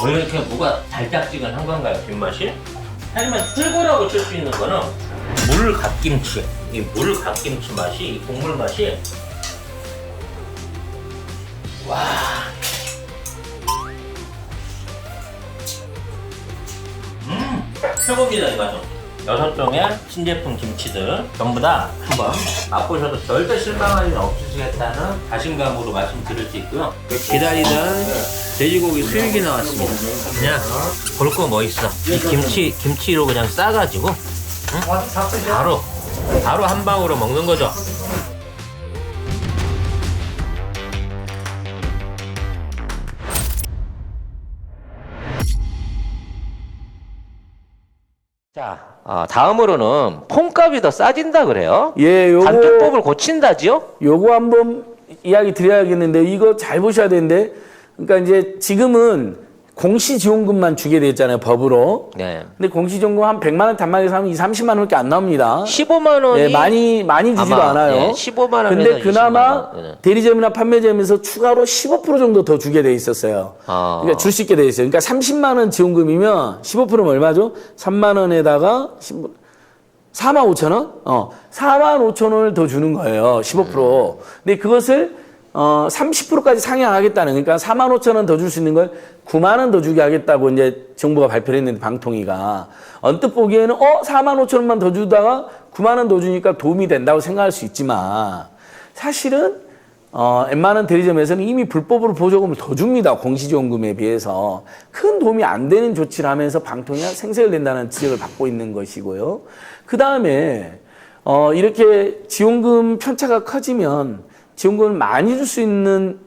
왜 이렇게 뭐가 달짝지근한 건가요, 뒷맛이? 하지만 최고라고 칠 수 있는 거는 물갓김치. 이 물갓김치 맛이, 이 국물 맛이 와. 최고입니다, 이 맛은. 6종의 신제품 김치들 전부 다 한번 맛보셔도 절대 실망할 일 없으시겠다는 자신감으로 말씀드릴 수 있고요. 기다리던 돼지고기 수육이 나왔습니다. 그냥 볼 거 뭐 있어. 이 김치로 그냥 싸가지고 응? 바로 한 방으로 먹는 거죠. 자, 다음으로는 폰값이 더 싸진다 그래요? 예, 간편법을 고친다지요? 요거 한번 이야기 드려야겠는데 이거 잘 보셔야 되는데 그러니까 이제 지금은 공시지원금만 주게 돼 있잖아요, 법으로. 네. 근데 공시지원금 한 100만 원 단말기 사면 30만 원밖에 안 나옵니다. 15만 원이 예, 많이 주지도 않아요. 예, 15만 원에서 근데 그나마 20만 원. 대리점이나 판매점에서 추가로 15% 정도 더 주게 돼 있었어요. 그러니까 줄 수 있게 돼 있어요. 그러니까 30만 원 지원금이면 15%면 얼마죠? 3만 원에다가 4만 5천 원? 4만 5천 원을 더 주는 거예요. 15%. 근데 그것을 30%까지 상향하겠다는, 그러니까 4만 5천 원 더 줄 수 있는 걸 9만 원 더 주게 하겠다고 이제 정부가 발표를 했는데, 방통위가. 언뜻 보기에는 4만 5천 원만 더 주다가 9만 원 더 주니까 도움이 된다고 생각할 수 있지만, 사실은 웬만한 대리점에서는 이미 불법으로 보조금을 더 줍니다. 공시지원금에 비해서. 큰 도움이 안 되는 조치를 하면서 방통위가 생색을 낸다는 지적을 받고 있는 것이고요. 그 다음에 이렇게 지원금 편차가 커지면 지원금을 많이 줄 수 있는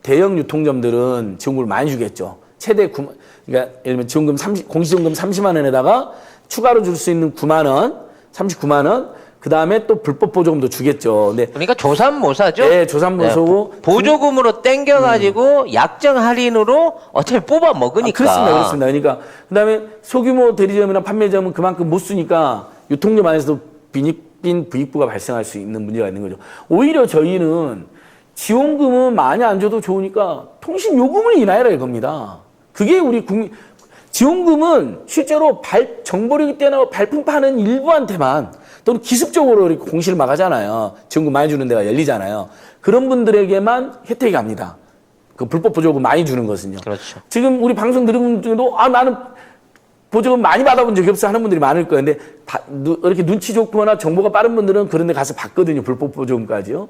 대형 유통점들은 지원금을 많이 주겠죠. 최대 9만, 그러니까 예를 들면 지원금 공시지원금 30만 원에다가 추가로 줄 수 있는 9만 원, 39만 원, 그 다음에 또 불법 보조금도 주겠죠. 근데 그러니까 조삼모사죠? 네, 조삼모사고. 보조금으로 땡겨가지고 약정 할인으로 어차피 뽑아 먹으니까. 그렇습니다. 그러니까 그 다음에 소규모 대리점이나 판매점은 그만큼 못 쓰니까 유통점 안에서도 빈 부익부가 발생할 수 있는 문제가 있는 거죠. 오히려 저희는 지원금은 많이 안 줘도 좋으니까 통신 요금을 인하해라 이겁니다. 그게 우리 지원금은 실제로 정보력이 뛰어나고 발품 파는 일부한테만 또는 기습적으로 이렇게 공시를 막 하잖아요. 지원금 많이 주는 데가 열리잖아요. 그런 분들에게만 혜택이 갑니다. 그 불법 보조금 많이 주는 것은요. 그렇죠. 지금 우리 방송 들은 분 중에도 나는 보조금 많이 받아본 적이 없어 하는 분들이 많을 거예요. 근데 이렇게 눈치 좋거나 정보가 빠른 분들은 그런 데 가서 받거든요. 불법 보조금까지요.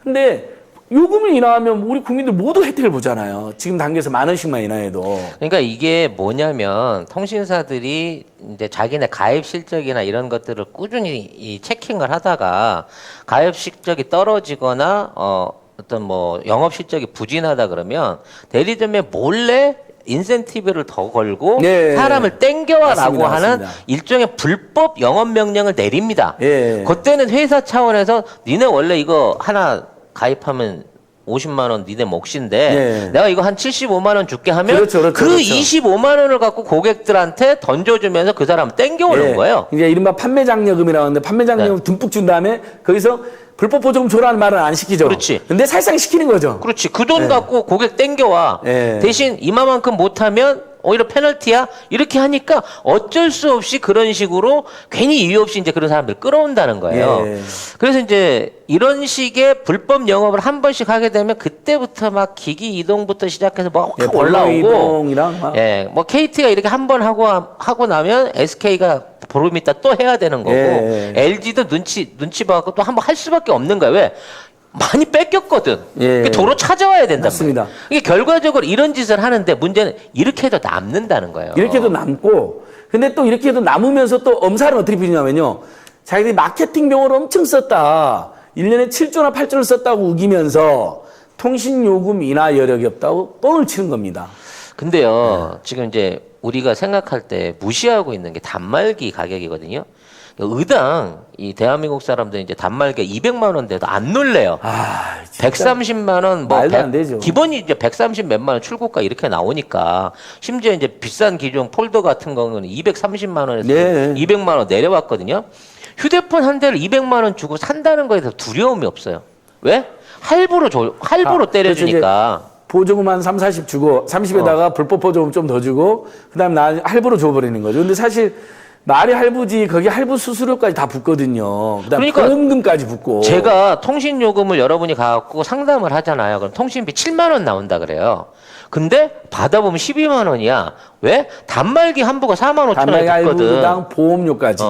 근데 요금을 인하하면 우리 국민들 모두 혜택을 보잖아요. 지금 단계에서 만 원씩만 인하해도. 그러니까 이게 뭐냐면 통신사들이 이제 자기네 가입 실적이나 이런 것들을 꾸준히 이 체킹을 하다가 가입 실적이 떨어지거나 어떤 뭐 영업 실적이 부진하다 그러면 대리점에 몰래 인센티브를 더 걸고 네, 사람을 땡겨와라고 맞습니다, 하는 맞습니다. 일종의 불법 영업 명령을 내립니다. 예. 그때는 회사 차원에서 니네 원래 이거 하나 가입하면 50만 원 니네 몫인데 네. 내가 이거 한 75만 원 줄게 하면 그렇죠. 25만 원을 갖고 고객들한테 던져주면서 그 사람 땡겨오는 거예요. 이게 이른바 판매장려금이라고 하는데 판매장려금 듬뿍 준 다음에 거기서 불법 보조금 줘라는 말은 안 시키죠. 그렇지. 근데 사실상 시키는 거죠. 그렇지. 그 돈 갖고 고객 땡겨와. 대신 이만큼 못하면 오히려 페널티야? 이렇게 하니까 어쩔 수 없이 그런 식으로 괜히 이유 없이 이제 그런 사람들 끌어온다는 거예요. 그래서 이제 이런 식의 불법 영업을 한 번씩 하게 되면 그때부터 막 기기 이동부터 시작해서 막 확 올라오고. 이동이랑 막. 뭐 KT가 이렇게 한 번 하고 나면 SK가 보름 있다 또 해야 되는 거고. LG도 눈치 봐갖고 또 한 번 할 수밖에 없는 거야. 왜? 많이 뺏겼거든. 도로 찾아와야 된단 맞습니다. 말이야. 이게 결과적으로 이런 짓을 하는데 문제는 이렇게 해도 남는다는 거예요. 이렇게 해도 남고, 근데 또 이렇게 해도 남으면서 또 엄살은 어떻게 피냐면요. 자기들이 마케팅 비용을 엄청 썼다. 1년에 7조나 8조를 썼다고 우기면서 통신요금 인하 여력이 없다고 뻥을 치는 겁니다. 근데요, 지금 이제 우리가 생각할 때 무시하고 있는 게 단말기 가격이거든요. 의당 이 대한민국 사람들 이제 단말기 200만 원대도 안 놀래요. 130만 원 뭐 말도 안 되죠. 기본이 이제 130 몇만 원 출고가 이렇게 나오니까 심지어 이제 비싼 기종 폴더 같은 거는 230만 원에서 200만 원 내려왔거든요. 휴대폰 한 대를 200만 원 주고 산다는 거에 대해서 두려움이 없어요. 왜? 할부로 때려주니까. 보조금 한 3, 40 주고 30에다가 불법 보조금 좀 더 주고 그다음 나 할부로 줘버리는 거죠. 근데 사실 말이 할부지 거기 할부 수수료까지 다 붙거든요. 그다음 그러니까 보험금까지 붙고. 제가 통신요금을 여러분이 가갖고 상담을 하잖아요. 그럼 통신비 7만 원 나온다 그래요. 근데 받아보면 12만 원이야. 왜? 단말기 한부가 4만 5천 단말기 원이 붙거든. 할부당 보험료까지.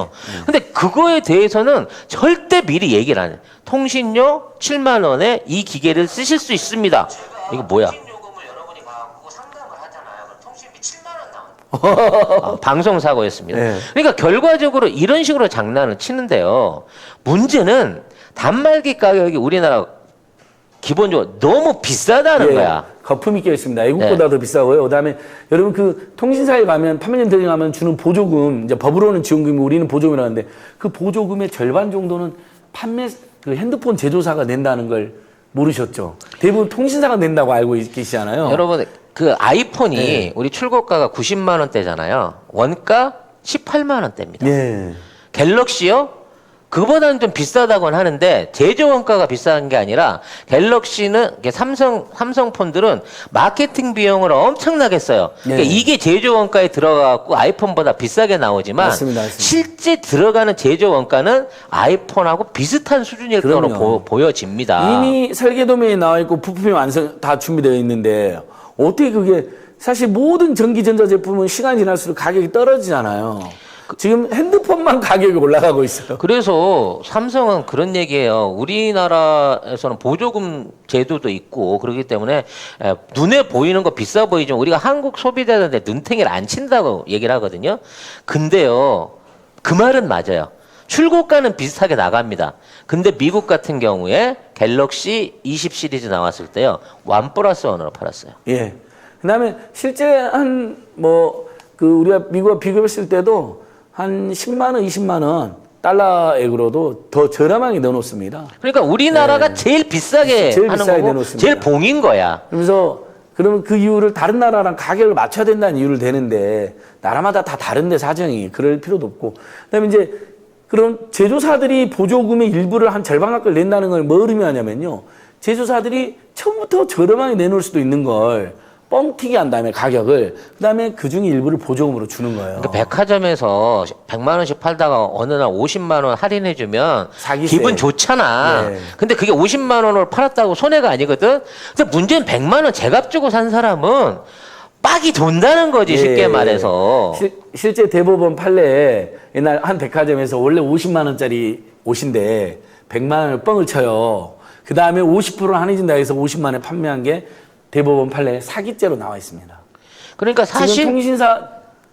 근데 그거에 대해서는 절대 미리 얘기를 안 해. 통신료 7만 원에 이 기계를 쓰실 수 있습니다. 이거 뭐야? 통신요금을 여러분이 가갖고 상담을 하잖아요. 그럼 통신비 7만 원 나온다. 방송 사고였습니다. 네. 그러니까 결과적으로 이런 식으로 장난을 치는데요. 문제는 단말기 가격이 우리나라 기본적으로 너무 비싸다는 거야. 거품이 껴 있습니다. 외국보다 더 비싸고요. 그다음에 여러분 그 통신사에 가면 판매점에 가면 주는 보조금 이제 법으로는 지원금이 우리는 보조금이라고 하는데 그 보조금의 절반 정도는 판매 그 핸드폰 제조사가 낸다는 걸 모르셨죠? 대부분 통신사가 낸다고 알고 계시잖아요. 여러분 그 아이폰이 우리 출고가가 90만 원대잖아요. 원가 18만 원대입니다. 예. 갤럭시요? 그보다는 좀 비싸다고는 하는데 제조 원가가 비싼 게 아니라 갤럭시는 이게 삼성폰들은 마케팅 비용을 엄청나게 써요. 그러니까 이게 제조 원가에 들어가고 아이폰보다 비싸게 나오지만 맞습니다. 실제 들어가는 제조 원가는 아이폰하고 비슷한 수준일 거로 보여집니다. 이미 설계 도면이 나와 있고 부품이 완성 다 준비되어 있는데 어떻게 그게 사실 모든 전기 전자 제품은 시간이 지날수록 가격이 떨어지잖아요. 지금 핸드폰만 가격이 올라가고 있어요. 그래서 삼성은 그런 얘기예요. 우리나라에서는 보조금 제도도 있고 그렇기 때문에 눈에 보이는 거 비싸 보이지만 우리가 한국 소비자들한테 눈탱이를 안 친다고 얘기를 하거든요. 근데요, 그 말은 맞아요. 출고가는 비슷하게 나갑니다. 근데 미국 같은 경우에 갤럭시 20 시리즈 나왔을 때요, 1+1으로 팔았어요. 예. 그다음에 실제 우리가 미국과 비교했을 때도 한 10만 원, 20만 원 달러액으로도 더 저렴하게 내놓습니다. 그러니까 우리나라가 제일 비싸게 제일 하는 비싸게 거고 내놓습니다. 제일 봉인 거야. 그러면서 그러면 그 이유를 다른 나라랑 가격을 맞춰야 된다는 이유를 대는데 나라마다 다 다른데 사정이 그럴 필요도 없고 그다음에 이제 그럼 제조사들이 보조금의 일부를 한 절반 가까이 낸다는 걸 뭐 의미하냐면요. 제조사들이 처음부터 저렴하게 내놓을 수도 있는 걸 뻥튀기 한 다음에 가격을 그다음에 그중에 일부를 보조금으로 주는 거예요. 그러니까 백화점에서 100만 원씩 팔다가 어느 날 50만 원 할인해 주면 사기세. 기분 좋잖아. 네. 근데 그게 50만 원으로 팔았다고 손해가 아니거든. 근데 문제는 100만 원 제값 주고 산 사람은 빡이 돈다는 거지, 쉽게 말해서. 실제 대법원 판례에 옛날 한 백화점에서 원래 50만 원짜리 옷인데 100만 원을 뻥을 쳐요. 그다음에 50% 할인해준다 해서 50만 원에 판매한 게 대법원 판례에 사기죄로 나와 있습니다. 그러니까 사실 지금 통신사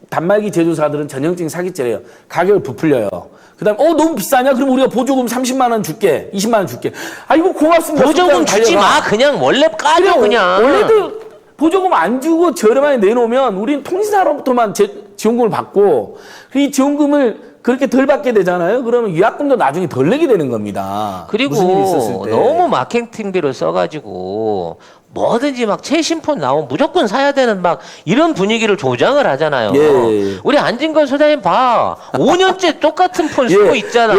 단말기 제조사들은 전형적인 사기죄래요. 가격을 부풀려요. 그다음에 너무 비싸냐? 그럼 우리가 보조금 30만 원 줄게, 20만 원 줄게. 아 이거 고맙습니다. 보조금 주지 마. 그냥 원래 까줘 그냥. 원래도 보조금 안 주고 저렴하게 내놓으면 우리는 통신사로부터만 지원금을 받고 이 지원금을 그렇게 덜 받게 되잖아요. 그러면 위약금도 나중에 덜 내게 되는 겁니다. 그리고 무슨 일이 있었을 때. 너무 마케팅비를 써가지고 뭐든지 막 최신폰 나오면 무조건 사야 되는 막 이런 분위기를 조장을 하잖아요. 예. 우리 안진걸 소장님 봐. 5년째 똑같은 폰 쓰고 있잖아.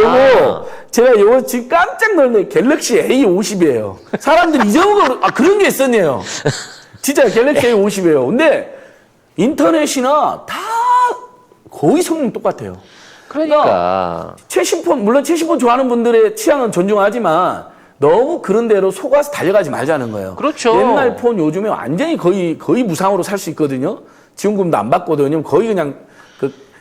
제가 요거 지금 깜짝 놀랐네. 갤럭시 A50이에요. 사람들이 잊어먹어. 그런 게 있었네요. 진짜 갤럭시 A50이에요. 근데 인터넷이나 다 거의 성능 똑같아요. 그러니까 최신폰, 물론 최신폰 좋아하는 분들의 취향은 존중하지만 너무 그런 대로 속아서 달려가지 말자는 거예요. 그렇죠. 옛날 폰 요즘에 완전히 거의 무상으로 살 수 있거든요. 지원금도 안 받거든요. 거의 그냥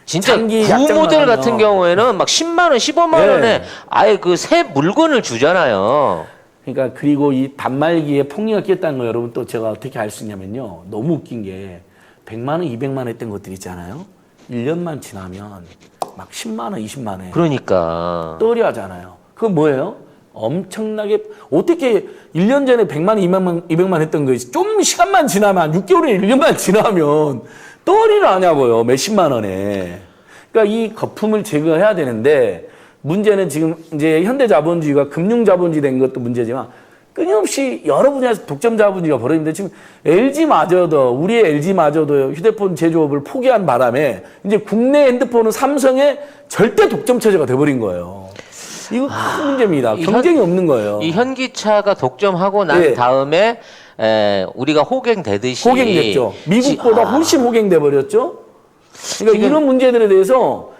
진짜 구 모델 같은 경우에는 막 10만 원, 15만 원에 아예 그 새 물건을 주잖아요. 그러니까 그리고 이 단말기에 폭리가 끼었다는 거 여러분 또 제가 어떻게 알 수 있냐면요. 너무 웃긴 게 100만 원, 200만 원 했던 것들 있잖아요. 1년만 지나면 막 10만 원, 20만 원. 그러니까. 떨이하잖아요. 그건 뭐예요? 엄청나게 어떻게 1년 전에 100만 원, 200만 원 했던 거 좀 시간만 지나면 6개월에 1년만 지나면 떨이를 하냐고요. 몇십만 원에. 그러니까 이 거품을 제거해야 되는데 문제는 지금 이제 현대 자본주의가 금융 자본주의 된 것도 문제지만 끊임없이 여러 분야에서 독점 자본주의가 벌어지는데 지금 LG마저도 우리의 LG마저도 휴대폰 제조업을 포기한 바람에 이제 국내 핸드폰은 삼성의 절대 독점 체제가 돼버린 거예요. 이거 큰 문제입니다. 경쟁이 없는 거예요. 이 현기차가 독점하고 난 예. 다음에 우리가 호갱되듯이 호갱됐죠. 미국보다 훨씬 호갱돼 버렸죠. 그러니까 지금- 이런 문제들에 대해서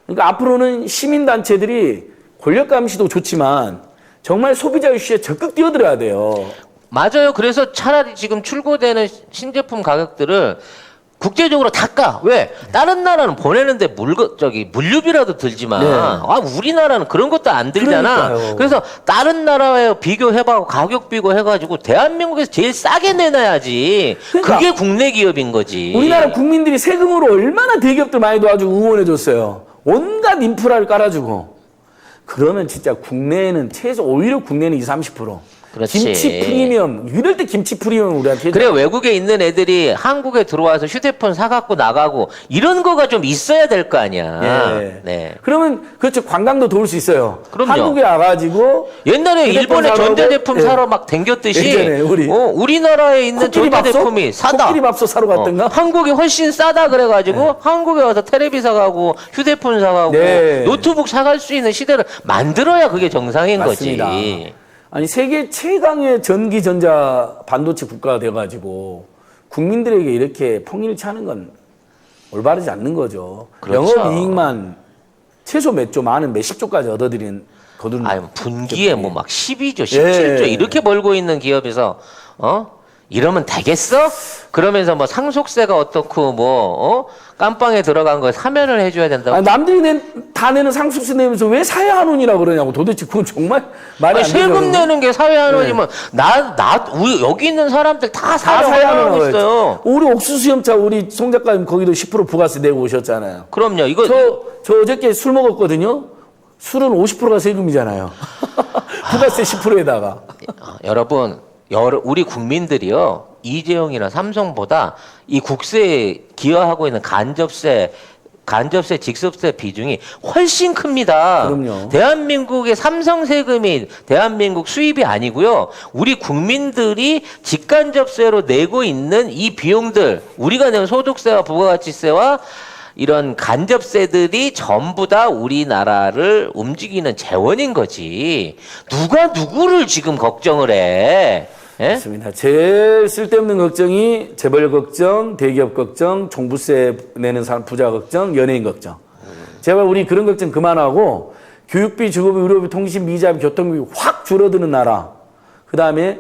그러니까 앞으로는 시민단체들이 권력 감시도 좋지만 정말 소비자 이슈에 적극 뛰어들어야 돼요. 맞아요. 그래서 차라리 지금 출고되는 신제품 가격들을 국제적으로 다 까. 왜? 다른 나라는 보내는데 물류비라도 들지만, 네. 우리나라는 그런 것도 안 들잖아. 그러니까요. 그래서 다른 나라에 비교해봐, 가격 비교해가지고 대한민국에서 제일 싸게 내놔야지. 그러니까 그게 국내 기업인 거지. 우리나라 국민들이 세금으로 얼마나 대기업들 많이 도와주고 응원해줬어요. 온갖 인프라를 깔아주고. 그러면 진짜 국내에는 오히려 국내는 20-30%. 그렇지. 김치 프리미엄. 이럴 때 김치 프리미엄 우리한테 그래, 외국에 있는 애들이 한국에 들어와서 휴대폰 사갖고 나가고, 이런 거가 좀 있어야 될 거 아니야. 예. 네. 그러면 그렇죠. 관광도 도울 수 있어요. 그럼요. 한국에 와가지고 옛날에 휴대폰 일본에 사러 전자제품 예. 사러 막 댕겼듯이 예전에 우리나라에 있는 코끼리 전자제품이 밥솥? 싸다. 코끼리 밥솥 사러 갔던가? 한국이 훨씬 싸다 그래가지고 한국에 와서 테레비 사가고 휴대폰 사가고 네. 노트북 사갈 수 있는 시대를 만들어야 그게 정상인 맞습니다. 거지. 아니 세계 최강의 전기 전자 반도체 국가가 돼가지고 국민들에게 이렇게 통일차는 건 올바르지 않는 거죠. 그렇죠. 영업 이익만 최소 몇 조, 많은 몇십 조까지 거두는. 아니 분기에 뭐 막 12조, 예. 17조 이렇게 벌고 있는 기업에서 이러면 되겠어? 그러면서 뭐 상속세가 어떻고 깜빵에 들어간 거 사면을 해줘야 된다고. 아니, 남들이 다 내는 상속세 내면서 왜 사회한원이라고 그러냐고. 도대체 그건 정말 말이 안 되죠. 세금 내는 게 사회한원이면 우리 여기 있는 사람들 다 사회한원하고 있어요. 우리 옥수수염차 우리 송 작가님 거기도 10% 부가세 내고 오셨잖아요. 그럼요. 이거 저 어저께 술 먹었거든요. 술은 50%가 세금이잖아요. 부가세 10%에다가. 여러분, 우리 국민들이요, 이재용이나 삼성보다 이 국세에 기여하고 있는 간접세, 직접세 비중이 훨씬 큽니다. 그럼요. 대한민국의 삼성 세금이 대한민국 수입이 아니고요. 우리 국민들이 직간접세로 내고 있는 이 비용들, 우리가 내는 소득세와 부가가치세와 이런 간접세들이 전부 다 우리나라를 움직이는 재원인 거지. 누가 누구를 지금 걱정을 해? 예? 맞습니다. 제일 쓸데없는 걱정이 재벌 걱정, 대기업 걱정, 종부세 내는 사람 부자 걱정, 연예인 걱정. 제발 우리 그런 걱정 그만하고 교육비, 주거비, 의료비, 통신비, 이자비, 교통비 확 줄어드는 나라. 그다음에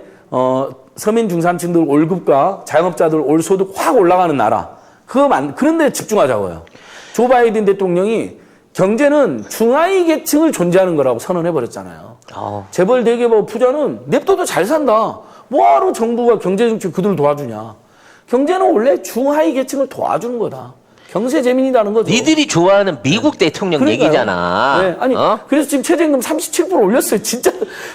서민 중산층들 월급과 자영업자들 올 소득 확 올라가는 나라. 그런 데 집중하자고요. 조 바이든 대통령이 경제는 중하위 계층을 존재하는 거라고 선언해버렸잖아요. 재벌 대기업 부자는 냅둬도 잘 산다. 뭐하러 정부가 경제정책 그들을 도와주냐. 경제는 원래 중하위 계층을 도와주는 거다. 경제 재민이라는 거죠. 니들이 좋아하는 미국 대통령 그러니까요. 얘기잖아. 네, 아니 그래서 지금 최저임금 37% 올렸어요. 진짜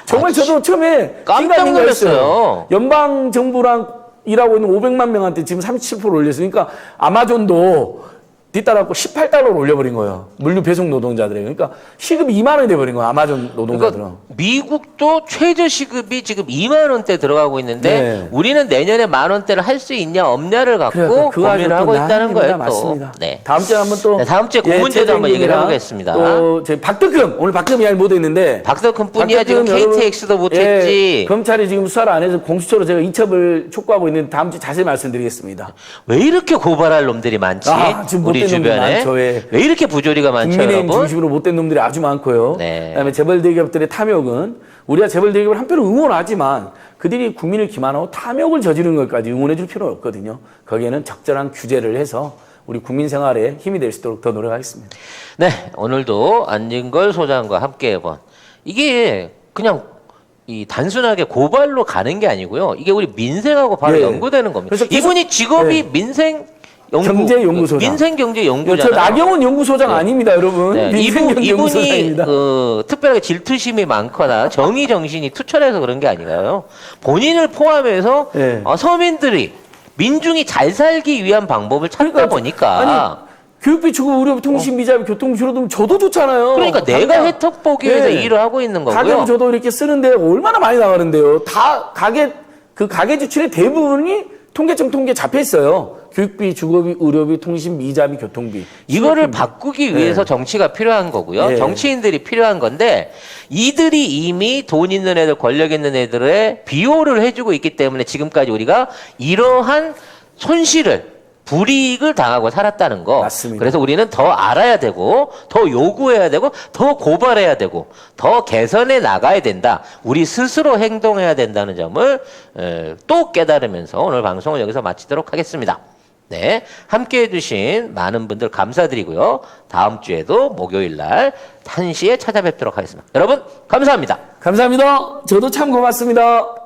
정말 저도 처음에 깜짝 신기한 놀랐어요. 연방 정부랑 일하고 있는 500만 명한테 지금 37% 올렸어요. 그러니까 아마존도 뒤따라고 18달러로 올려버린 거예요. 물류 배송 노동자들에게. 그러니까 시급이 2만 원이 돼버린 거예요. 아마존 노동자들은. 그러니까 미국도 최저 시급이 지금 2만 원대 들어가고 있는데 네. 우리는 내년에 만 원대를 할 수 있냐 없냐를 갖고 그래요. 고민을 하고 있다는 거예요. 또. 맞습니다. 네. 다음 주에 한번 또 다음 주에 그 문제도 한번 얘기를 해보겠습니다. 또 박덕흠 오늘 박덕흠 이야기 못했는데 박덕흠뿐이야 지금 박덕흠 KTX도 여러분, 못했지. 검찰이 지금 수사를 안 해서 공수처로 제가 이첩을 촉구하고 있는데 다음 주에 자세히 말씀드리겠습니다. 왜 이렇게 고발할 놈들이 많지? 지금 우리 못된 놈들 주변에 많죠, 예. 왜 이렇게 부조리가 많죠, 국민의힘 여러분? 중심으로 못된 놈들이 아주 많고요. 네. 그다음에 재벌 대기업들의 탐욕은 우리가 재벌 대기업을 한편으로 응원하지만 그들이 국민을 기만하고 탐욕을 저지르는 것까지 응원해 줄 필요는 없거든요. 거기에는 적절한 규제를 해서 우리 국민 생활에 힘이 될 수 있도록 더 노력하겠습니다. 네, 오늘도 안진걸 소장과 함께 해본 이게 그냥 이 단순하게 고발로 가는 게 아니고요. 이게 우리 민생하고 바로 예. 연구되는 겁니다. 그래서 계속- 이분이 직업이 예. 경제연구소장. 민생경제연구잖아요. 저 나경원 연구소장 네. 아닙니다, 여러분. 네, 이분이 연구소장입니다. 특별하게 질투심이 많거나 정의 정신이 투철해서 그런 게 아니라요. 본인을 포함해서 네. 서민들이 민중이 잘 살기 위한 방법을 찾다 보니까 아니, 교육비, 주거, 의료비, 통신비, 자비, 교통비 줄어들면 저도 좋잖아요. 그러니까 내가 당장. 혜택 보기 위해서 네. 일을 하고 있는 거고요. 가계부 저도 이렇게 쓰는데 얼마나 많이 나가는데요. 다 가계 지출의 대부분이 통계청 통계 잡혀 있어요. 교육비, 주거비, 의료비, 통신비, 이자비, 교통비. 이거를 바꾸기 위해서 정치가 필요한 거고요. 네. 정치인들이 필요한 건데 이들이 이미 돈 있는 애들, 권력 있는 애들의 비호를 해주고 있기 때문에 지금까지 우리가 이러한 손실을 불이익을 당하고 살았다는 거. 맞습니다. 그래서 우리는 더 알아야 되고 더 요구해야 되고 더 고발해야 되고 더 개선해 나가야 된다. 우리 스스로 행동해야 된다는 점을 또 깨달으면서 오늘 방송을 여기서 마치도록 하겠습니다. 네, 함께해 주신 많은 분들 감사드리고요. 다음 주에도 목요일 날 1시에 찾아뵙도록 하겠습니다. 여러분 감사합니다. 감사합니다. 저도 참 고맙습니다.